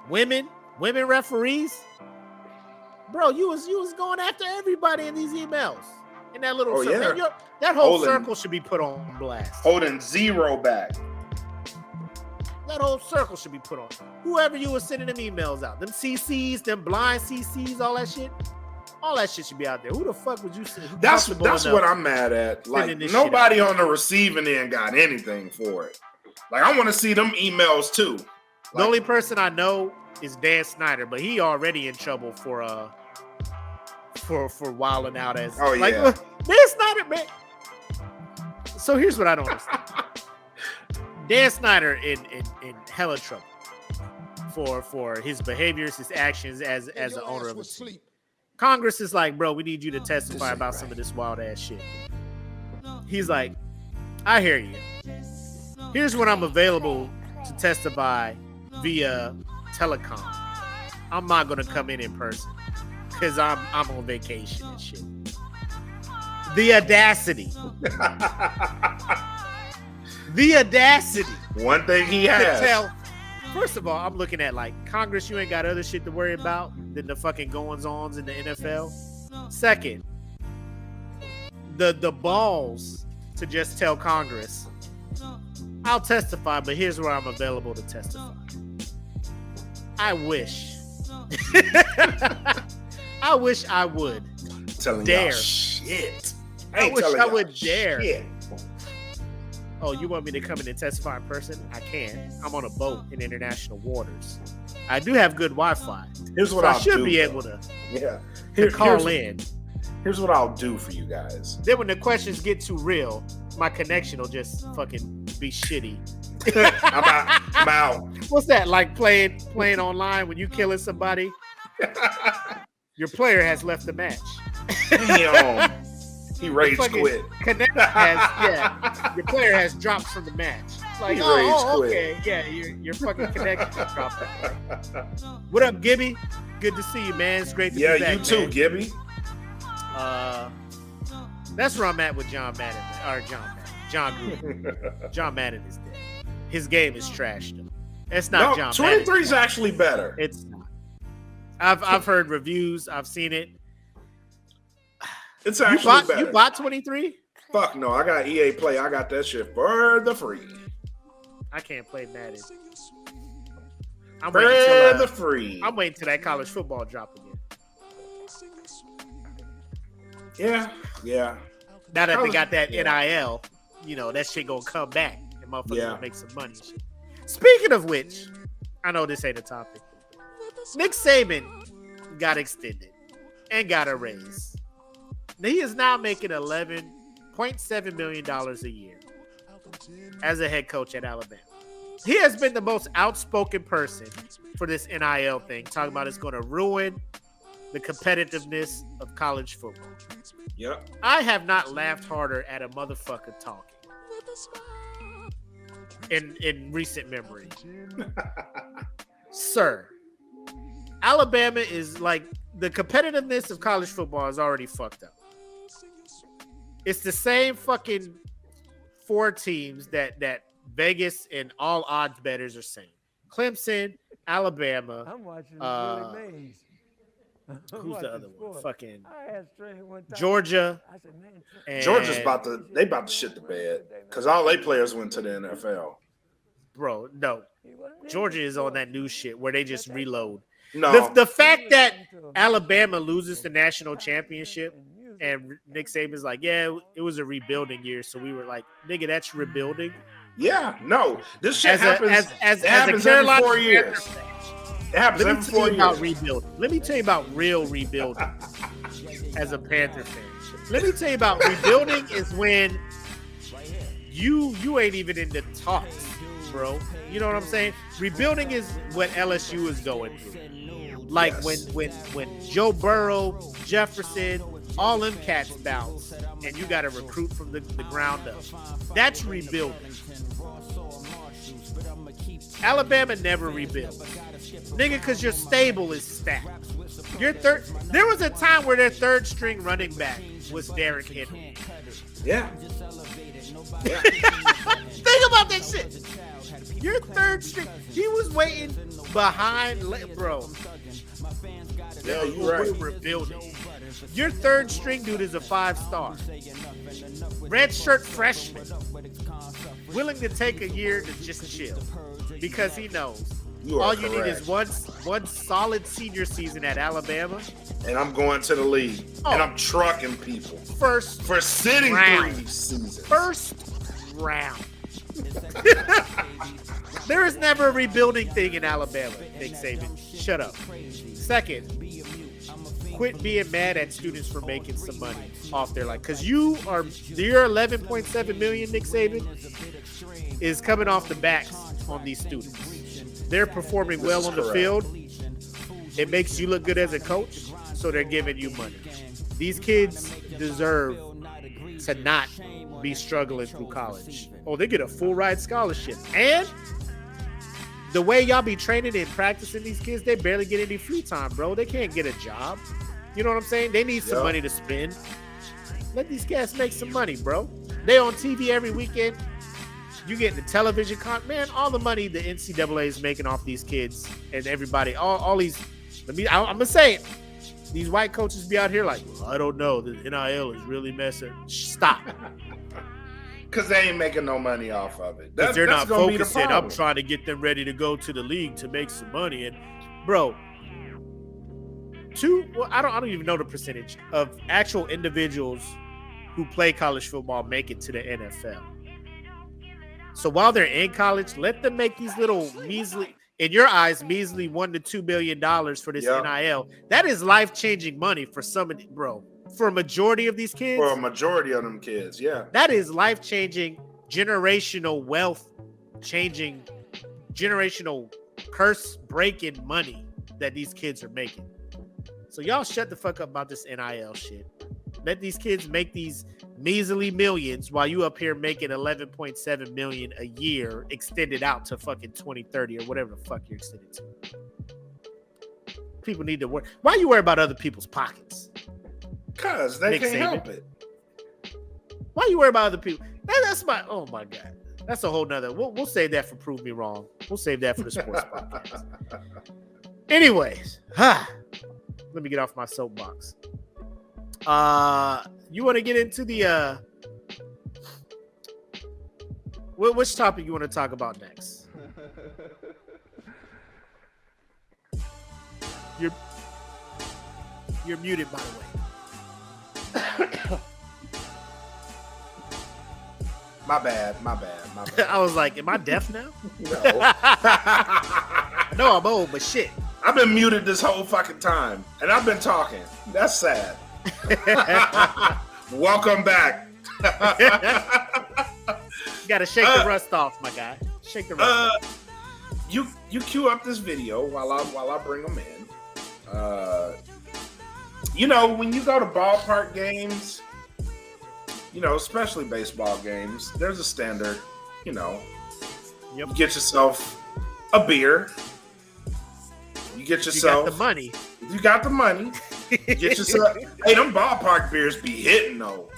women referees. Bro, you was going after everybody in these emails. In that little circle. Yeah. That whole circle should be put on blast. Holding zero back. That whole circle should be put on. Whoever you were sending them emails out. Them CCs, them blind CCs, all that shit should be out there. Who the fuck would you send? That's what I'm mad at. Like, nobody on the receiving end got anything for it. Like, I want to see them emails too. The only person I know is Dan Snyder, but he already in trouble for wilding out as Dan Snyder, man. So here's what I don't understand. Dan Snyder in hella trouble for his behaviors, his actions as the owner of a team. Congress is like, bro, we need you to testify about some of this wild ass shit. He's like, I hear you. Here's when I'm available to testify via telecom. I'm not gonna come in person because I'm on vacation and shit. The audacity. The audacity. One thing he has. First of all, I'm looking at like Congress, you ain't got other shit to worry about than the fucking goings-ons in the NFL. Second, the balls to just tell Congress, I'll testify, but here's where I'm available to testify. I wish I would telling dare. Y'all shit. I wish I would dare. Shit. Oh, you want me to come in and testify in person? I can. I'm on a boat in international waters. I do have good Wi-Fi. Here's what so I should be able to call in. Here's what I'll do for you guys. Then when the questions get too real, my connection will just fucking be shitty. I'm out. What's that like playing online when you killing somebody? Your player has left the match. Damn. He rage quit. Connect has your player has dropped from the match. Like, He oh, rage quit. okay, yeah, your fucking connection dropped. What up, Gibby? Good to see you, man. It's great to be back. Yeah, you too, man. Gibby. That's where I'm at with Jon Gruden. Jon Madden is dead. His game is trash though. It's not Jon Madden. 23 is actually better. It's not. I've heard reviews. I've seen it. It's actually better. You bought 23? Fuck no, I got EA Play. I got that shit for the free. I can't play Madden. For the free. I'm waiting till that college football drop again. Yeah. Now that they got that NIL, that shit gonna come back and motherfuckers Yeah. gonna make some money. Speaking of which, I know this ain't a topic. Nick Saban got extended and got a raise. Now he is now making $11.7 million a year as a head coach at Alabama. He has been the most outspoken person for this NIL thing, talking about it's going to ruin the competitiveness of college football. Yep. I have not laughed harder at a motherfucker talking in recent memory. Sir, Alabama is like, the competitiveness of college football is already fucked up. It's the same fucking 4 teams that Vegas and all odds bettors are saying. Clemson, Alabama. I'm watching Willie Mays. Who's the other one? Fucking I asked Trey one time. Georgia. I said, man, And Georgia's about to shit the bed because all their players went to the NFL. Bro, no. Georgia is on that new shit where they just reload. No, The fact that Alabama loses the national championship and Nick Saban's like, yeah, it was a rebuilding year. So we were like, nigga, that's rebuilding. yeah, no. This shit As happens. a it happens Carolina every 4 years. It happens Let me every tell 4 you about years. rebuilding. Let me tell you about real rebuilding as a Panther fan. Let me tell you about rebuilding is when you ain't even in the talks, bro. You know what I'm saying? Rebuilding is what LSU is going through. Like Yes. when Joe Burrow, Jefferson, all them cats bounce, and you got to recruit from the ground up. That's rebuilding. Alabama never rebuilds, nigga, because your stable is stacked. There was a time where their third string running back was Derrick Henry. Yeah. Think about that shit. Your third string, he was waiting behind, bro. Yeah, you're right. We're rebuilding. Your third string dude is a 5-star. Red shirt freshman. Willing to take a year to just chill. Because he knows. You are all you need correct. is one solid senior season at Alabama. And I'm going to the league. Oh. And I'm trucking people First for sitting round. 3 seasons. First round. There is never a rebuilding thing in Alabama, Nick Saban. Shut up. Second, quit being mad at students for making some money off their life. Because your 11.7 million, Nick Saban, is coming off the backs on these students. They're performing well on the field. It makes you look good as a coach, so they're giving you money. These kids deserve to not be struggling through college. Oh, they get a full ride scholarship. And the way y'all be training and practicing these kids, they barely get any free time, bro. They can't get a job. You know what I'm saying? They need some money to spend. Let these cats make some money, bro. They on TV every weekend. You get the television man, all the money the NCAA is making off these kids and everybody, all these. I'm gonna say it. These white coaches be out here like, well, I don't know. The NIL is really messing. Stop. Because they ain't making no money off of it. Because they're not gonna be the focusing. I'm problem. trying to get them ready to go to the league to make some money. And bro, I don't even know the percentage of actual individuals who play college football make it to the NFL. So while they're in college, let them make these little measly, in your eyes, measly $1 to $2 billion for this NIL. That is life-changing money for somebody, bro. For a majority of these kids, For a majority of them kids, yeah. that is life-changing generational wealth changing, generational curse breaking money that these kids are making. So y'all shut the fuck up about this NIL shit. Let these kids make these measly millions while you up here making 11.7 million a year extended out to fucking 2030 or whatever the fuck you're extended to. People need to work. Why you worry about other people's pockets? Because they can't help it. Why you worry about other people? That's my, oh my God. That's a whole nother. We'll save that for Prove Me Wrong. We'll save that for the sports podcast. Anyways, let me get off my soapbox. You want to get into the which topic you want to talk about next? You're muted, by the way. My bad. I was like, am I deaf now? No. I know I'm old, but shit. I've been muted this whole fucking time, and I've been talking. That's sad. Welcome back. You gotta shake the rust off, my guy. Shake the rust off. You cue up this video while I bring them in. When you go to ballpark games, especially baseball games, there's a standard. You get yourself a beer. You get yourself. You got the money. You got the money. You get yourself. Hey, them ballpark beers be hitting though.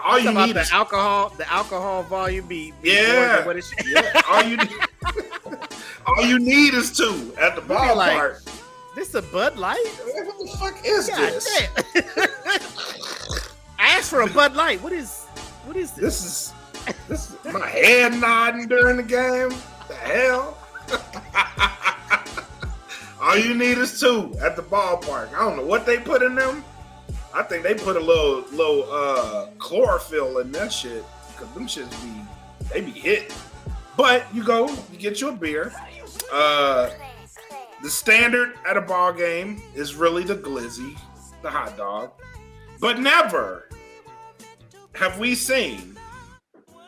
All you need is the alcohol volume be more than what it should. Yeah. All you need is two at the ballpark. Like, this a Bud Light? What the fuck is this? I asked for a Bud Light. What is this? This is my head nodding during the game. The hell? All you need is two at the ballpark. I don't know what they put in them. I think they put a little chlorophyll in that shit because them shits be hitting. But you get you a beer. The standard at a ball game is really the Glizzy, the hot dog. But never have we seen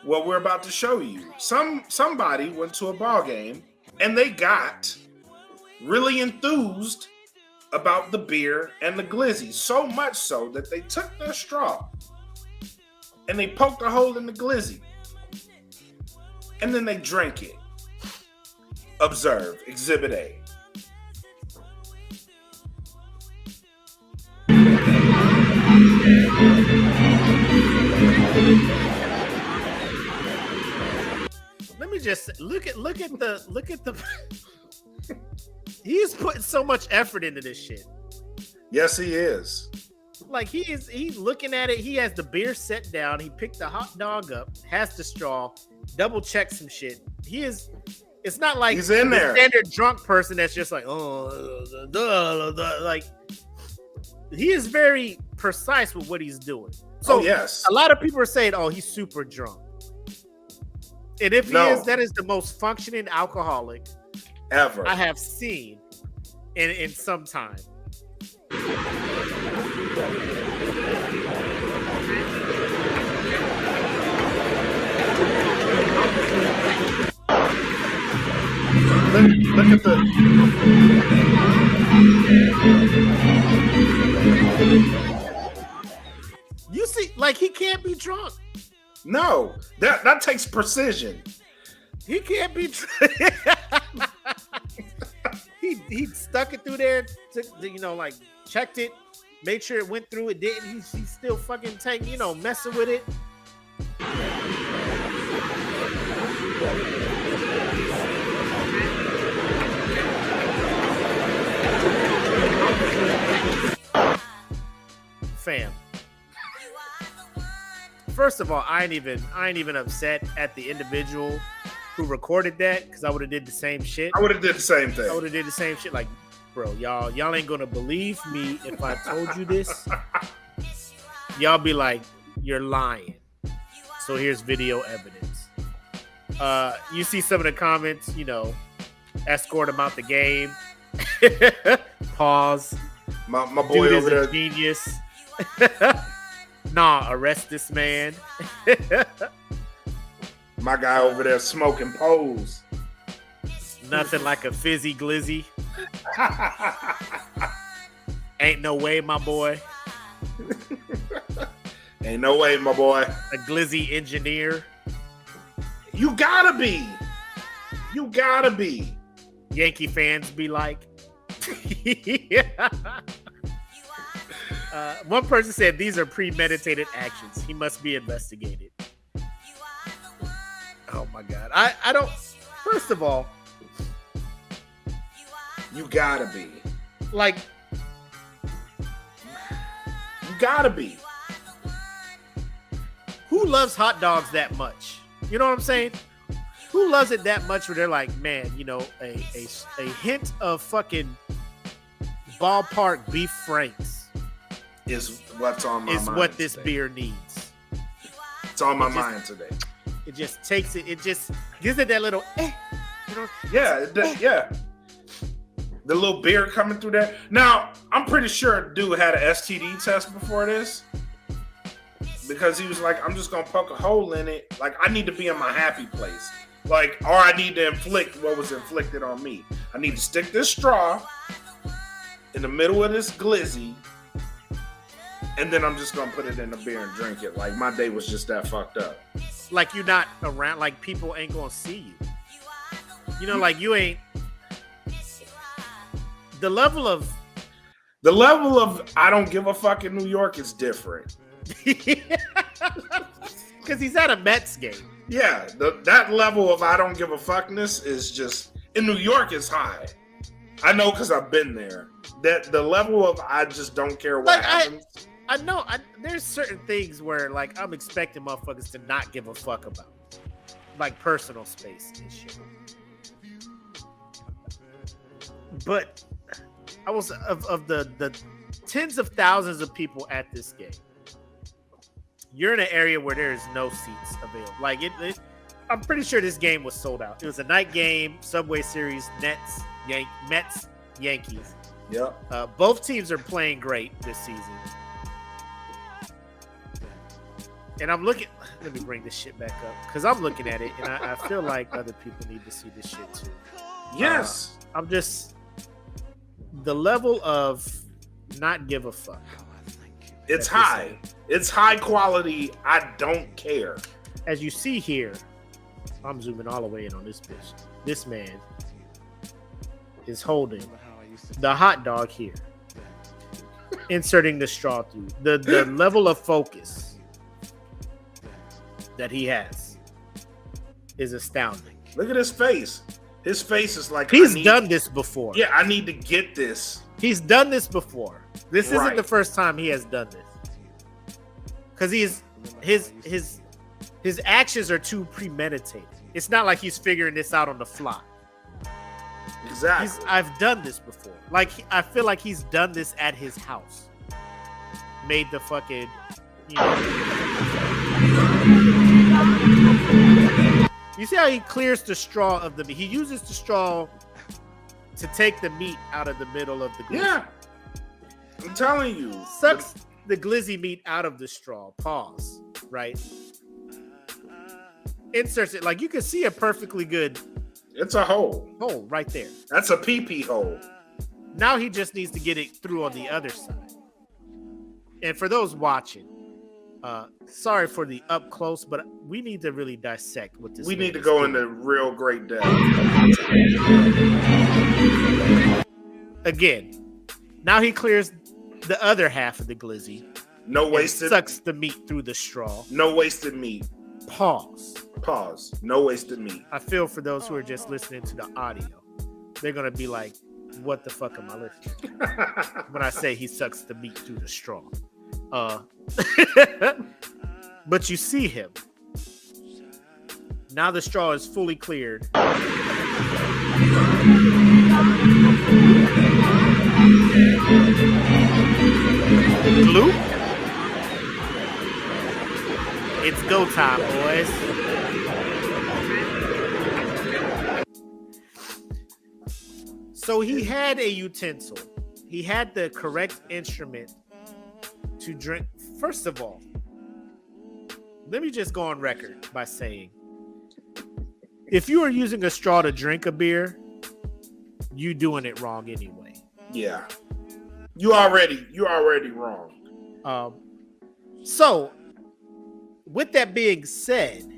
what we're about to show you. Somebody went to a ball game and they got really enthused about the beer and the Glizzy, so much so that they took their straw and they poked a hole in the Glizzy and then they drank it. Observe Exhibit A. Let me just look at the he's putting so much effort into this shit. Yes, he is. Like he's looking at it. He has the beer set down. He picked the hot dog up, has the straw, double checked some shit. It's not like he's in there. Standard drunk person that's just like, like he is very precise with what he's doing. So yes, a lot of people are saying, "Oh, he's super drunk," and if he is, that is the most functioning alcoholic ever I have seen in some time. Look at the. You see, like he can't be drunk. No, that takes precision. He can't be. He stuck it through there, like checked it, made sure it went through. It didn't. He's still fucking messing with it. Fam. First of all, I ain't even upset at the individual who recorded that because I would have did the same shit. I would have did the same thing. I would have did the same shit. Like, bro, y'all ain't gonna believe me if I told you this. Y'all be like, you're lying. So here's video evidence. You see some of the comments, escort him out the game. Pause. My boy Dude over there. is a genius. Nah, arrest this man. My guy over there smoking poles. Nothing like a fizzy glizzy. Ain't no way, my boy. Ain't no way, my boy. A glizzy engineer. You gotta be. You gotta be. Yankee fans be like. One person said these are premeditated actions. He must be investigated. Oh my God. I don't. First of all, You gotta be. like, You gotta be. who loves hot dogs that much? You know what I'm saying? Who loves it that much where they're like, man, you know, a hint of fucking ballpark beef franks Is what's on my is mind. what this today. beer needs. It's on my It just- mind today. It just takes it. It just gives it that little, you know. Yeah, yeah. The little beer coming through there. Now, I'm pretty sure dude had an STD test before this. Because he was like, I'm just gonna poke a hole in it. Like, I need to be in my happy place. Like, or I need to inflict what was inflicted on me. I need to stick this straw in the middle of this glizzy, and then I'm just gonna put it in the beer and drink it. Like, my day was just that fucked up. Like you're not around. Like people ain't gonna see you. You know, like you ain't. The level of I don't give a fuck in New York is different. because he's at a Mets game. Yeah, that level of I don't give a fuckness is just in New York is high. I know because I've been there. That the level of I just don't care what Like, happens. I know there's certain things where like I'm expecting motherfuckers to not give a fuck about, like personal space and shit. But I was of the tens of thousands of people at this game. You're in an area where there is no seats available. Like I'm pretty sure this game was sold out. It was a night game, Subway Series, Mets, Yankees. Yep. Both teams are playing great this season. And I'm looking. Let me bring this shit back up because I'm looking at it and I feel like other people need to see this shit too. Yes. I'm just the level of not give a fuck. It's high. It's high quality. I don't care. As you see here, I'm zooming all the way in on this bitch. This man is holding the hot dog here, inserting the straw through. The level of focus that he has is astounding. Look at his face. His face is like He's done this before. Yeah, I need to get this. He's done this before. This isn't Right. the first time he has done this. Because his actions are too premeditated. It's not like he's figuring this out on the fly. Exactly. I've done this before. Like I feel like he's done this at his house. Made the fucking, you know. You see how he clears the straw of the meat? He uses the straw to take the meat out of the middle of the glizzy. Yeah. I'm telling you. Sucks the glizzy meat out of the straw. Pause. Right? Inserts it. Like you can see a perfectly good It's a hole. hole right there. That's a pee-pee hole. Now he just needs to get it through on the other side. And for those watching, sorry for the up close, but we need to really dissect what this. We man need to is go doing. into real great depth. Again. Now he clears the other half of the glizzy. No and wasted. sucks the meat through the straw. No wasted meat. Pause. Pause. No wasted meat. I feel for those who are just listening to the audio, they're gonna be like, "What the fuck am I listening to?" When I say he sucks the meat through the straw. But you see him. Now the straw is fully cleared. Glue. It's go time, boys. So he had a utensil. He had the correct instrument to drink. First of all, let me just go on record by saying, if you are using a straw to drink a beer, you doing it wrong anyway. Yeah. You already wrong. So, with that being said,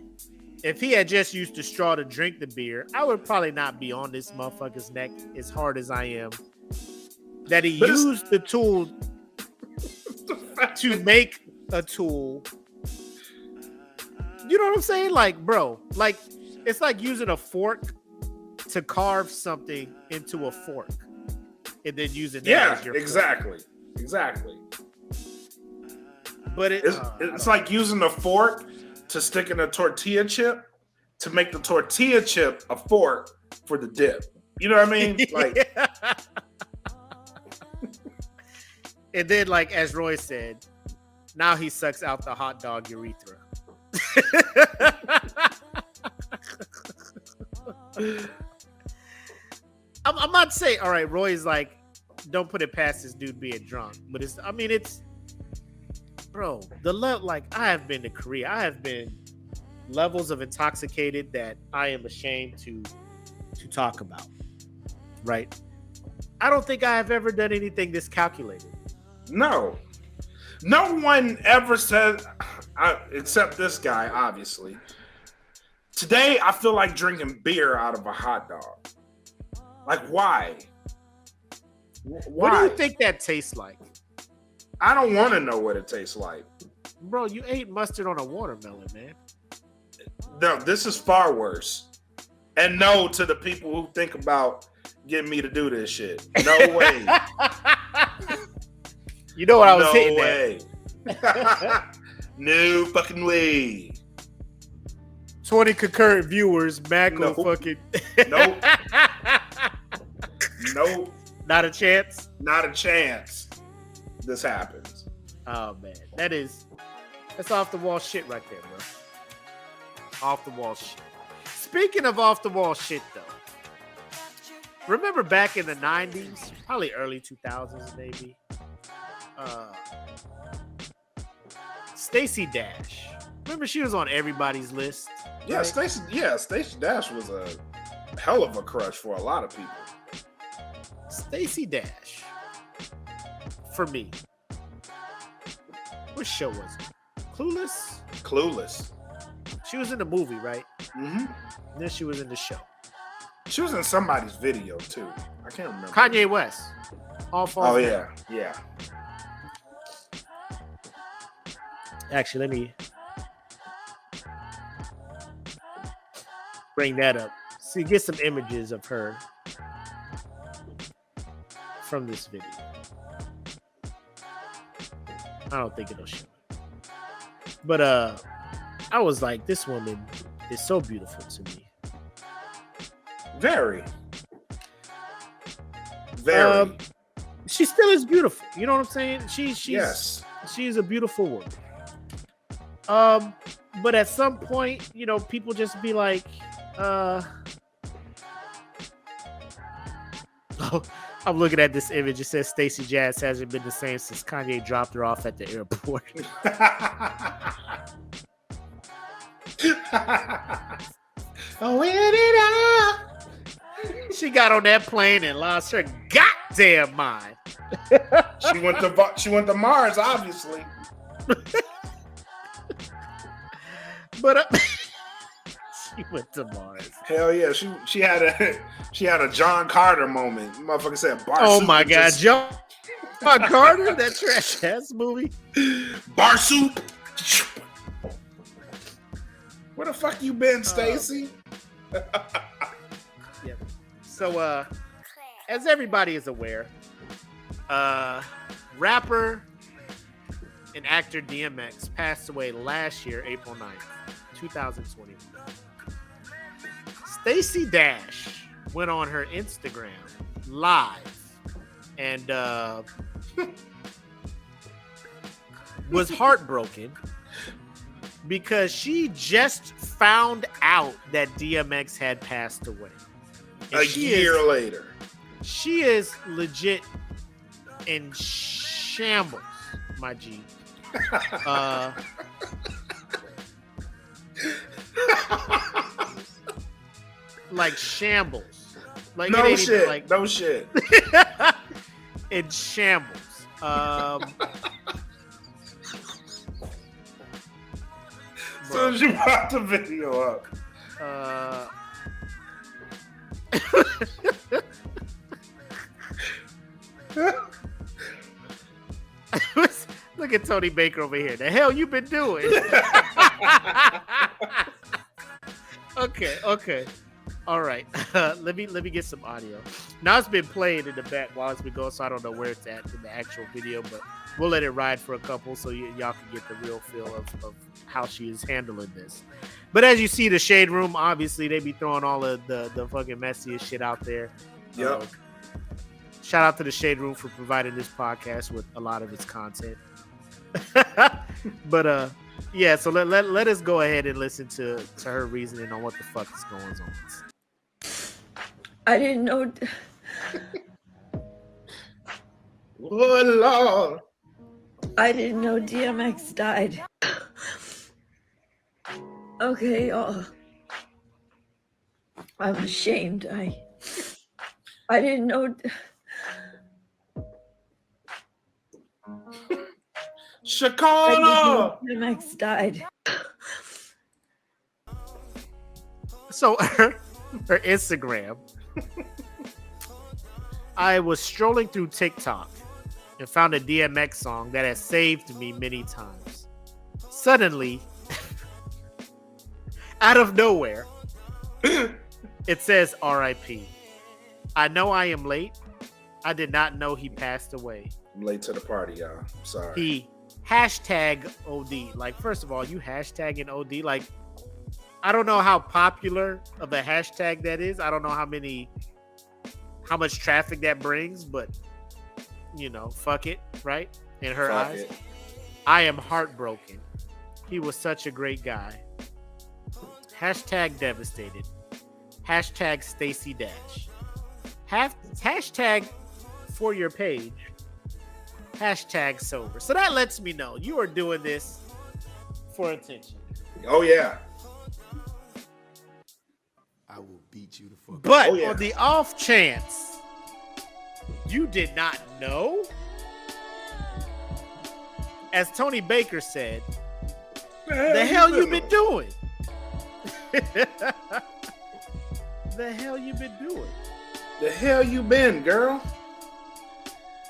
if he had just used the straw to drink the beer, I would probably not be on this motherfucker's neck as hard as I am. That he used the tool to make a tool. You know what I'm saying? Like, bro, like, it's like using a fork to carve something into a fork and then using that as your exactly. fork. Exactly. But it's like using a fork to stick in a tortilla chip to make the tortilla chip a fork for the dip. You know what I mean? Like, and then, like, as Roy said, now he sucks out the hot dog urethra. I'm not saying, all right, Roy's like, don't put it past this dude being drunk. But it's, bro, I have been to Korea. I have been levels of intoxicated that I am ashamed to talk about. Right? I don't think I have ever done anything this calculated. no one ever said, except this guy, obviously. Today, I feel like drinking beer out of a hot dog. Like, why? What do you think that tastes like? I don't want to know what it tastes like. Bro, you ate mustard on a watermelon, man. No, this is far worse. And no to the people who think about getting me to do this shit. No way. You know what I was no hitting way. No fucking way. 20 concurrent viewers, Makk will fucking... Nope. Nope. Not a chance? Not a chance this happens. Oh, man. That's off the wall shit right there, bro. Off the wall shit. Speaking of off the wall shit, though. Remember back in the 90s, probably early 2000s, maybe. Stacey Dash. Remember she was on everybody's list? Yeah, right? Stacey Dash was a hell of a crush for a lot of people. Stacey Dash. For me. What show was it? Clueless? She was in the movie, right? Mm-hmm. And then she was in the show. She was in somebody's video, too. I can't remember. Kanye West. All Falls Down. Yeah. Actually, let me bring that up. See, get some images of her from this video. I don't think it'll show it. But I was like, this woman is so beautiful to me. Very. She still is beautiful. You know what I'm saying? Yes. She's a beautiful woman. But at some point, you know, people just be like, I'm looking at this image. It says Stacey Dash hasn't been the same since Kanye dropped her off at the airport. Oh, in it out. She got on that plane and lost her goddamn mind. She went to Mars, obviously. But she went to Mars. Hell yeah, she had a John Carter moment. Motherfucker said bar Oh soup my and god, just- John Carter, that trash ass movie. Bar soup. Where the fuck you been, Stacey? Yeah. So as everybody is aware, rapper and actor DMX passed away last year, April 9th, 2021. Stacey Dash went on her Instagram live and was heartbroken because she just found out that DMX had passed away. And A year later. She is legit in shambles, my G. Like shambles. Like No it ain't shit. even like No shit. in shambles. As soon as you brought the video up. Look at Tony Baker over here. The hell you been doing? Okay. All right. Let me get some audio. Now it's been playing in the back while it's been going, so I don't know where it's at in the actual video, but we'll let it ride for a couple so y'all can get the real feel of how she is handling this. But as you see, the Shade Room, obviously they be throwing all of the fucking messiest shit out there. Yep. Shout out to the Shade Room for providing this podcast with a lot of its content. But yeah, so let us go ahead and listen to her reasoning on what the fuck is going on. I didn't know. Oh, Lord. I didn't know DMX died. Okay, I'm ashamed. I didn't know. Shakana! DMX died. So her Instagram. I was strolling through TikTok and found a DMX song that has saved me many times. Suddenly, out of nowhere, it says R.I.P. I know I am late. I did not know he passed away. I'm late to the party, y'all. I'm sorry. He hashtag OD. Like, first of all, you hashtagging OD. Like, I don't know how popular of a hashtag that is. I don't know how much traffic that brings, but you know, fuck it, right? In her Fuck eyes. it. I am heartbroken. He was such a great guy. Hashtag devastated. Hashtag Stacey Dash. Hashtag for your page. Hashtag sober. So that lets me know you are doing this for attention. Oh, yeah. I will beat you the fuck. But Oh, yeah. on the off chance you did not know, as Tony Baker said, the hell you been doing? The hell you been doing? The hell you been, girl?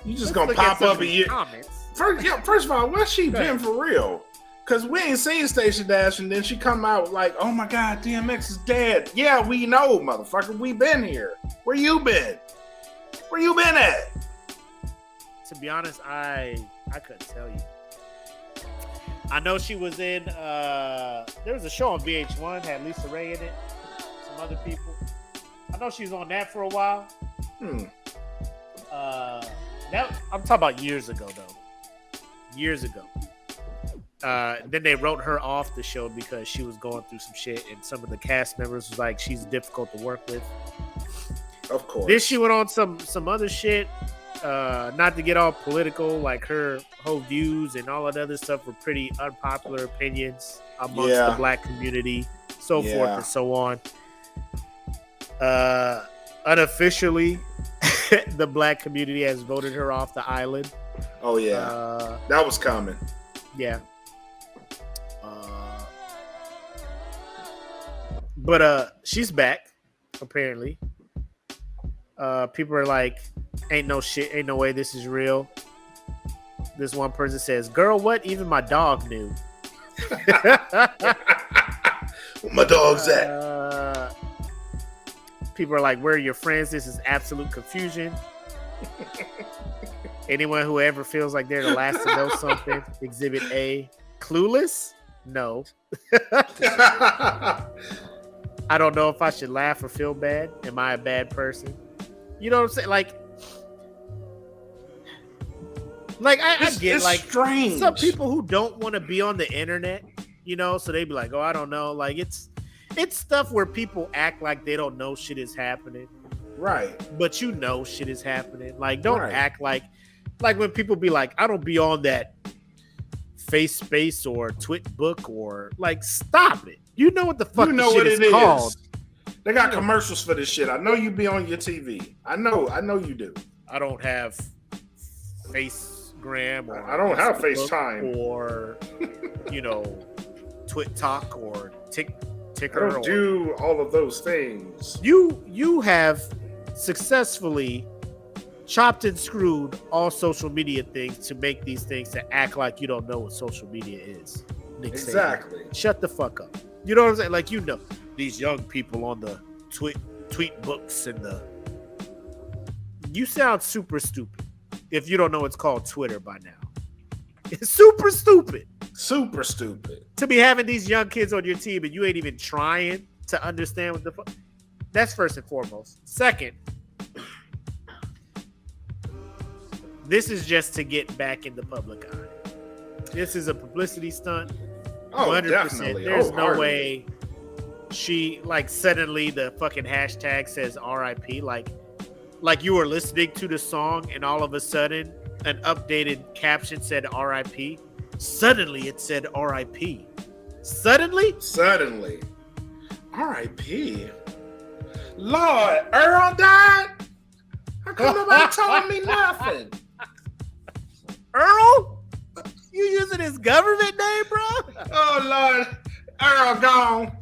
You just Let's gonna look at pop some up of and these you. comments. First of all, where's she Go been ahead. for real? Because we ain't seen Stacey Dash, and then she come out like, oh my God, DMX is dead. Yeah, we know, motherfucker. We been here. Where you been? Where you been at? To be honest, I couldn't tell you. I know she was in there was a show on VH1, had Lisa Ray in it, some other people. I know she was on that for a while. That I'm talking about years ago though. Years ago. Then they wrote her off the show because she was going through some shit, and some of the cast members was like, she's difficult to work with. Of course. Then she went on some other shit. Not to get all political, like her whole views and all that other stuff were pretty unpopular opinions amongst the black community, so forth and so on. Unofficially, the black community has voted her off the island. Oh yeah, that was coming. Yeah. But she's back, apparently. People are like, ain't no way this is real. This one person says, girl, what? Even my dog knew. Where my dog's at? People are like, where are your friends? This is absolute confusion. Anyone who ever feels like they're the last to know something, Exhibit A. Clueless? No. I don't know if I should laugh or feel bad. Am I a bad person? You know what I'm saying? Like I get, it's like, strange. some people who don't want to be on the internet, you know, so they be like, oh, I don't know. Like it's stuff where people act like they don't know shit is happening. Right. But you know shit is happening. Like, don't Right. act like when people be like, I don't be on that face space or twit book, or like, stop it. You know what the fuck You know the what shit it is called. is. They got commercials for this shit. I know you be on your TV. I know you do. I don't have Facegram or I don't have Facebook FaceTime or TikTok or I Ticker. don't do all of those things. You have successfully chopped and screwed all social media things to make these things to act like you don't know what social media is. Nick Exactly. Saban. Shut the fuck up. You know what I'm saying? Like, these young people on the tweet books and you sound super stupid if you don't know it's called Twitter by now. It's super stupid. Super stupid. To be having these young kids on your team and you ain't even trying to understand what the fuck. That's first and foremost. Second, this is just to get back in the public eye. This is a publicity stunt. Oh, 100%. definitely. There's no hardly. way she suddenly the fucking hashtag says RIP. Like you were listening to the song and all of a sudden an updated caption said RIP. Suddenly it said RIP. Suddenly? Suddenly. R.I.P. Lord, Earl died? How come nobody told me nothing? Earl? You using his government name, bro? Oh, Lord. Earl gone.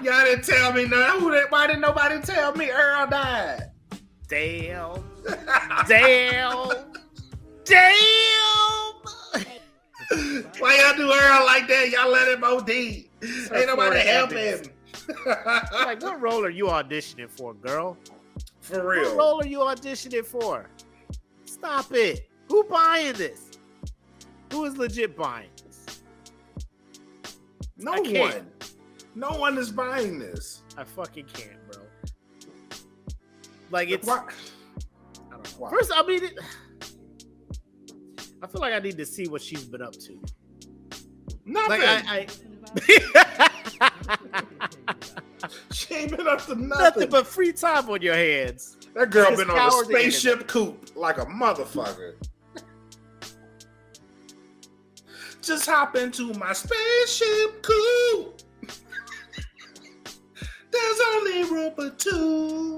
Y'all didn't tell me nothing. Why didn't nobody tell me Earl died? Damn. Damn. Damn. Why y'all do Earl like that? Y'all let him OD. Ain't nobody help him. Like, what role are you auditioning for, girl? For What real. role are you auditioning for? Stop it. Who buying this? Who is legit buying this? No I can't. one. No one is buying this. I fucking can't, bro. Like, it's... Why? I don't know. Why? First, I mean... I feel like I need to see what she's been up to. Nothing. Like, She ain't been up to nothing nothing. but free time on your hands. That girl Just been on a cowardly spaceship coupe like a motherfucker. Just hop into my spaceship coupe. There's only room for two.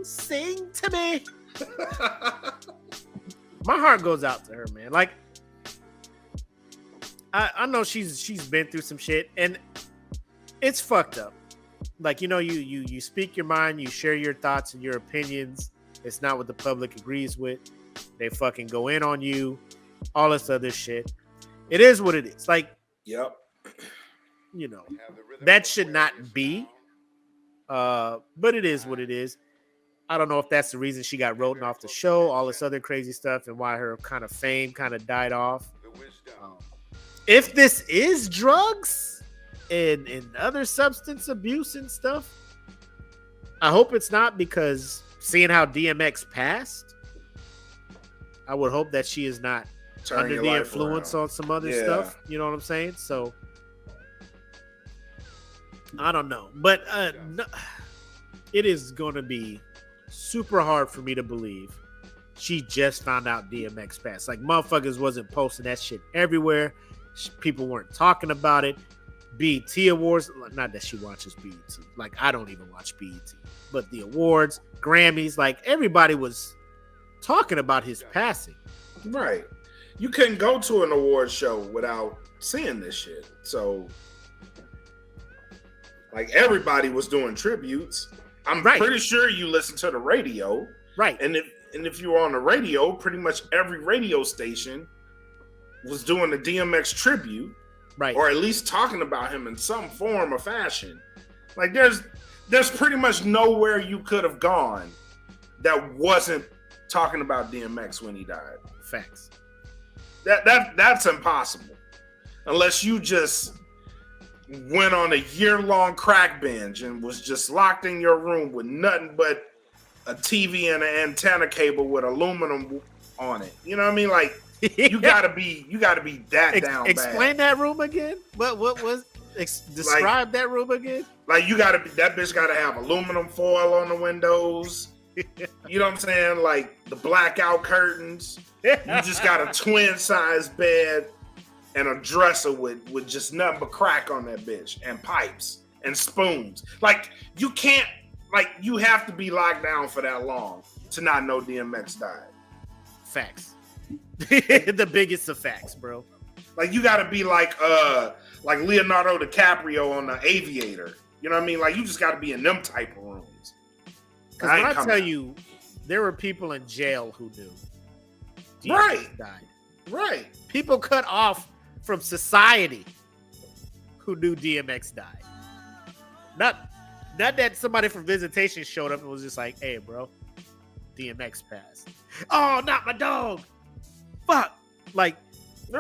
Sing to me. My heart goes out to her, man. Like, I know she's been through some shit, and it's fucked up. Like, you speak your mind, you share your thoughts and your opinions. It's not what the public agrees with. They fucking go in on you, all this other shit. It is what it is. Like, Yep. that should not be. But it is what it is. I don't know if that's the reason she got written off the show, all this other crazy stuff, and why her kind of fame kind of died off. If this is drugs and other substance abuse and stuff, I hope it's not, because seeing how DMX passed, I would hope that she is not Turn under your the life influence around. on some other Yeah. stuff. You know what I'm saying? So I don't know, but no, it is going to be super hard for me to believe she just found out DMX passed. Like, motherfuckers wasn't posting that shit everywhere. People weren't talking about it. BET Awards, not that she watches BET. Like, I don't even watch BET. But the awards, Grammys, like, everybody was talking about his passing. Right. You couldn't go to an award show without seeing this shit. So, like, everybody was doing tributes. I'm Right. pretty sure you listen to the radio. Right. And if you were on the radio, pretty much every radio station was doing the DMX tribute, Right. or at least talking about him in some form or fashion. Like, there's pretty much nowhere you could have gone that wasn't talking about DMX when he died. Facts. That's impossible, unless you just went on a year-long crack binge and was just locked in your room with nothing but a TV and an antenna cable with aluminum on it. You know what I mean? Like, you gotta be that down bad. Explain that room again. What was? Describe that room again. Like that bitch gotta have aluminum foil on the windows. You know what I'm saying? Like the blackout curtains. You just got a twin size bed and a dresser with just nothing but crack on that bitch and pipes and spoons. Like you can't, like you have to be locked down for that long to not know DMX died. Facts. The biggest of facts, bro. Like you gotta be like Leonardo DiCaprio on The Aviator. You know what I mean? Like you just gotta be in them type of rooms. Because when I tell you, there were people in jail who knew DMX died. Right. People cut off from society who knew DMX died. Not that somebody from visitation showed up and was just like, hey, bro, DMX passed. Oh, not my dog. Fuck. Like,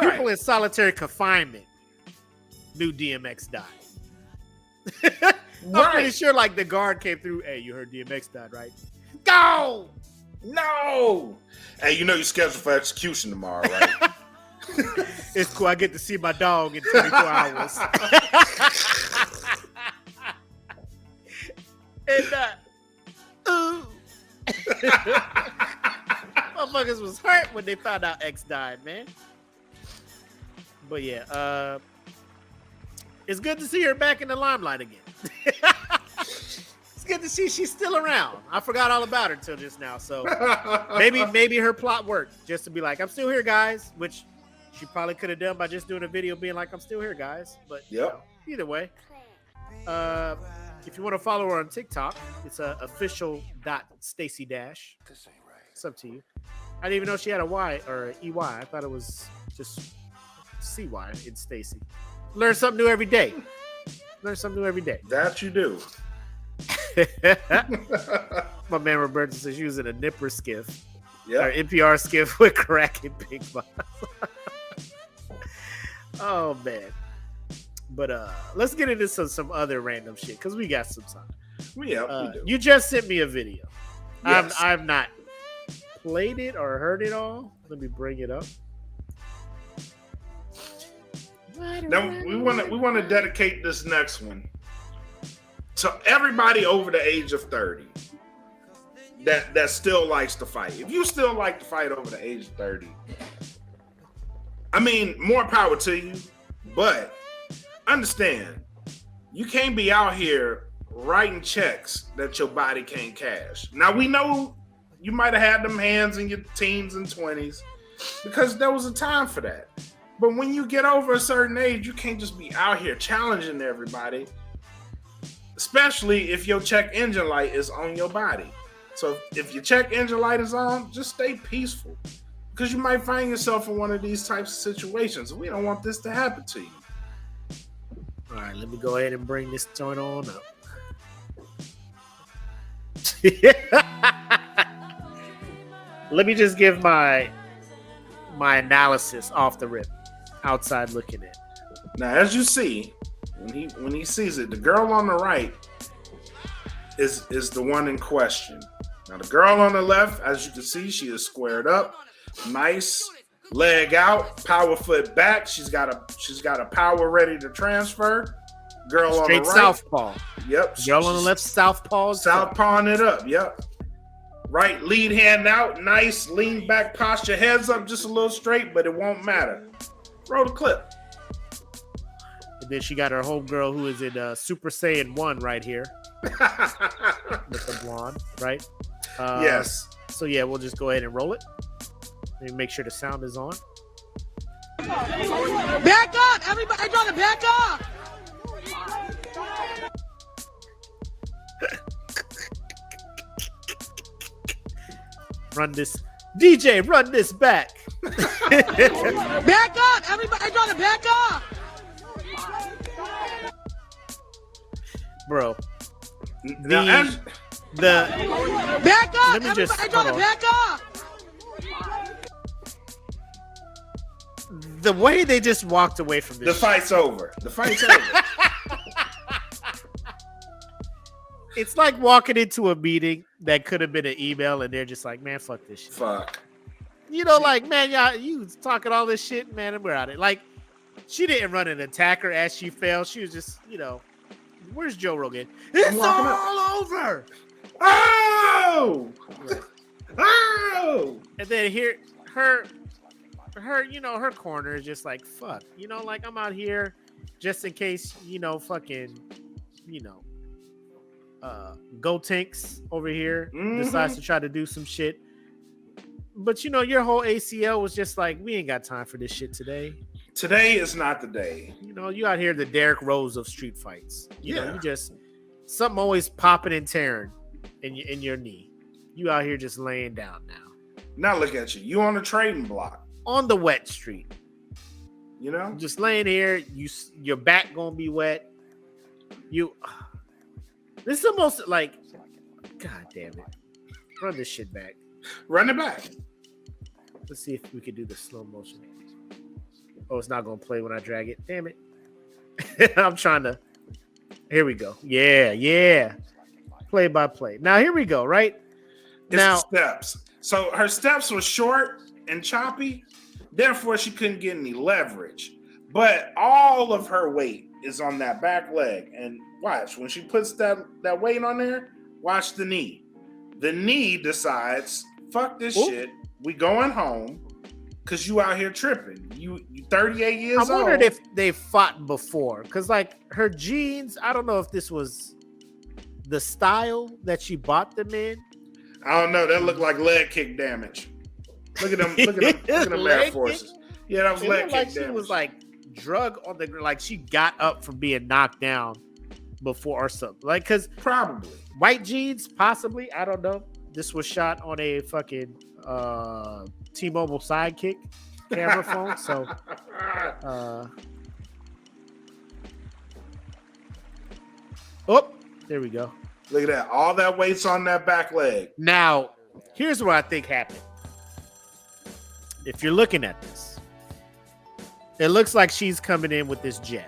people in solitary confinement knew DMX died. I'm pretty sure, like, the guard came through. Hey, you heard DMX died, right? Go! No! Hey, you know you're scheduled for execution tomorrow, right? It's cool. I get to see my dog in 24 hours. And, motherfuckers was hurt when they found out X died, man. But yeah, it's good to see her back in the limelight again. It's good to see she's still around. I forgot all about her until just now. So maybe her plot worked just to be like, I'm still here, guys, which she probably could have done by just doing a video being like, I'm still here, guys. But you know, either way, if you want to follow her on TikTok, it's official.Stacey Dash. It's up to you. I didn't even know she had a Y or EY. I thought it was just CY in Stacey. Learn something new every day. That you do. My man Roberta says she was in a nipper skiff. Yeah. Or NPR skiff with crack and pink boss. Oh man. But let's get into some other random shit because we got some time. We do. You just sent me a video. Yes. I've not played it or heard it all. Let me bring it up. Now we want to dedicate this next one to everybody over the age of 30 that still likes to fight. If you still like to fight over the age of 30, I mean, more power to you, but understand, you can't be out here writing checks that your body can't cash. Now, we know you might have had them hands in your teens and 20s because there was a time for that. But when you get over a certain age, you can't just be out here challenging everybody, especially if your check engine light is on your body. So if your check engine light is on, just stay peaceful because you might find yourself in one of these types of situations. We don't want this to happen to you. All right, let me go ahead and bring this joint on up. Let me just give my analysis off the rip, outside looking in. Now, as you see, when he sees it, the girl on the right is the one in question. Now, the girl on the left, as you can see, she is squared up, nice leg out, power foot back. She's got a power ready to transfer. Girl straight on the right, southpaw. Yep. Girl on the left, southpawing it up. Yep. Right lead hand out, nice lean back posture, heads up just a little straight, but it won't matter. Roll the clip. And then she got her homegirl who is in Super Saiyan 1 right here. With the blonde, right? Yes. So yeah, we'll just go ahead and roll it. Let me make sure the sound is on. Back up! Everybody trying to back up! Run this. DJ, run this back. Back up! Everybody trying to back up! Bro. Now, back up! Let me just, everybody trying to back up! The way they just walked away from this. The fight's over. The fight's over. It's like walking into a meeting that could have been an email and they're just like, man, fuck this shit. Fuck. You know, like, man, y'all, you talking all this shit, man, and we're out of it. Like, She didn't run an attacker as she fell. She was just, where's Joe Rogan? It's walking up. all over. Oh! Oh! And then here, her, her corner is just like, fuck. Like I'm out here just in case, fucking, Go Tanks over here decides to try to do some shit. But your whole ACL was just like, we ain't got time for this shit today. Today is not the day. You out here the Derrick Rose of street fights. You Yeah. you just something always popping and tearing in your knee. You out here just laying down now. Now look at you. You on the trading block. On the wet street. Just Just laying here, your back gonna be wet. This is almost like, God damn it. Run this shit back. run it back. Let's see if we can do the slow motion. Oh, it's not gonna play when I drag it. Damn it. I'm trying to. Here we go. Yeah. Play by play. Now here we go, right? It's Now the steps. So her steps were short and choppy, therefore she couldn't get any leverage. But all of her weight is on that back leg. And watch, when she puts that weight on there, watch the knee. The knee decides, fuck this shit. We going home because you out here tripping. You 38 years old. I wondered if they fought before. Because like her jeans, I don't know if this was the style that she bought them in. I don't know. That looked like leg kick damage. Look at them. Look at them Leg Air kick? Forces. Yeah, that was It leg looked kick like she damage. was like drug on the like she got up from being knocked down before or something. Like because Probably. white jeans, possibly. I don't know. This was shot on a fucking T-Mobile Sidekick camera phone. So there we go. Look at that. All that weight's on that back leg. Now, here's what I think happened. If you're looking at this, it looks like she's coming in with this jab.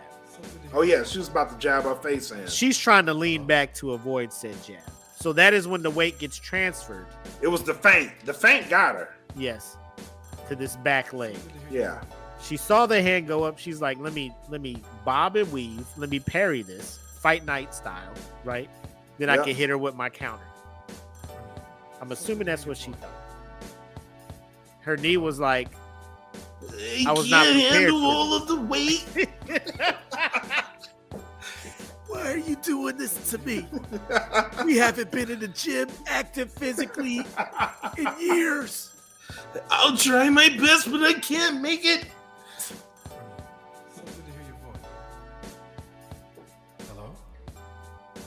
Oh, yeah. She was about to jab her face in. She's trying to lean back to avoid said jab. So that is when the weight gets transferred. It was the feint. The feint got her. Yes. To this back leg. Yeah. She saw the hand go up. She's like, let me bob and weave. Let me parry this. Fight night style, right? Then I Yep. can hit her with my counter. I'm assuming that's what she thought. Her knee was like, I was not prepared for all of the weight. why are you doing this to me? We haven't been in the gym active physically in years. I'll try my best, but I can't make it.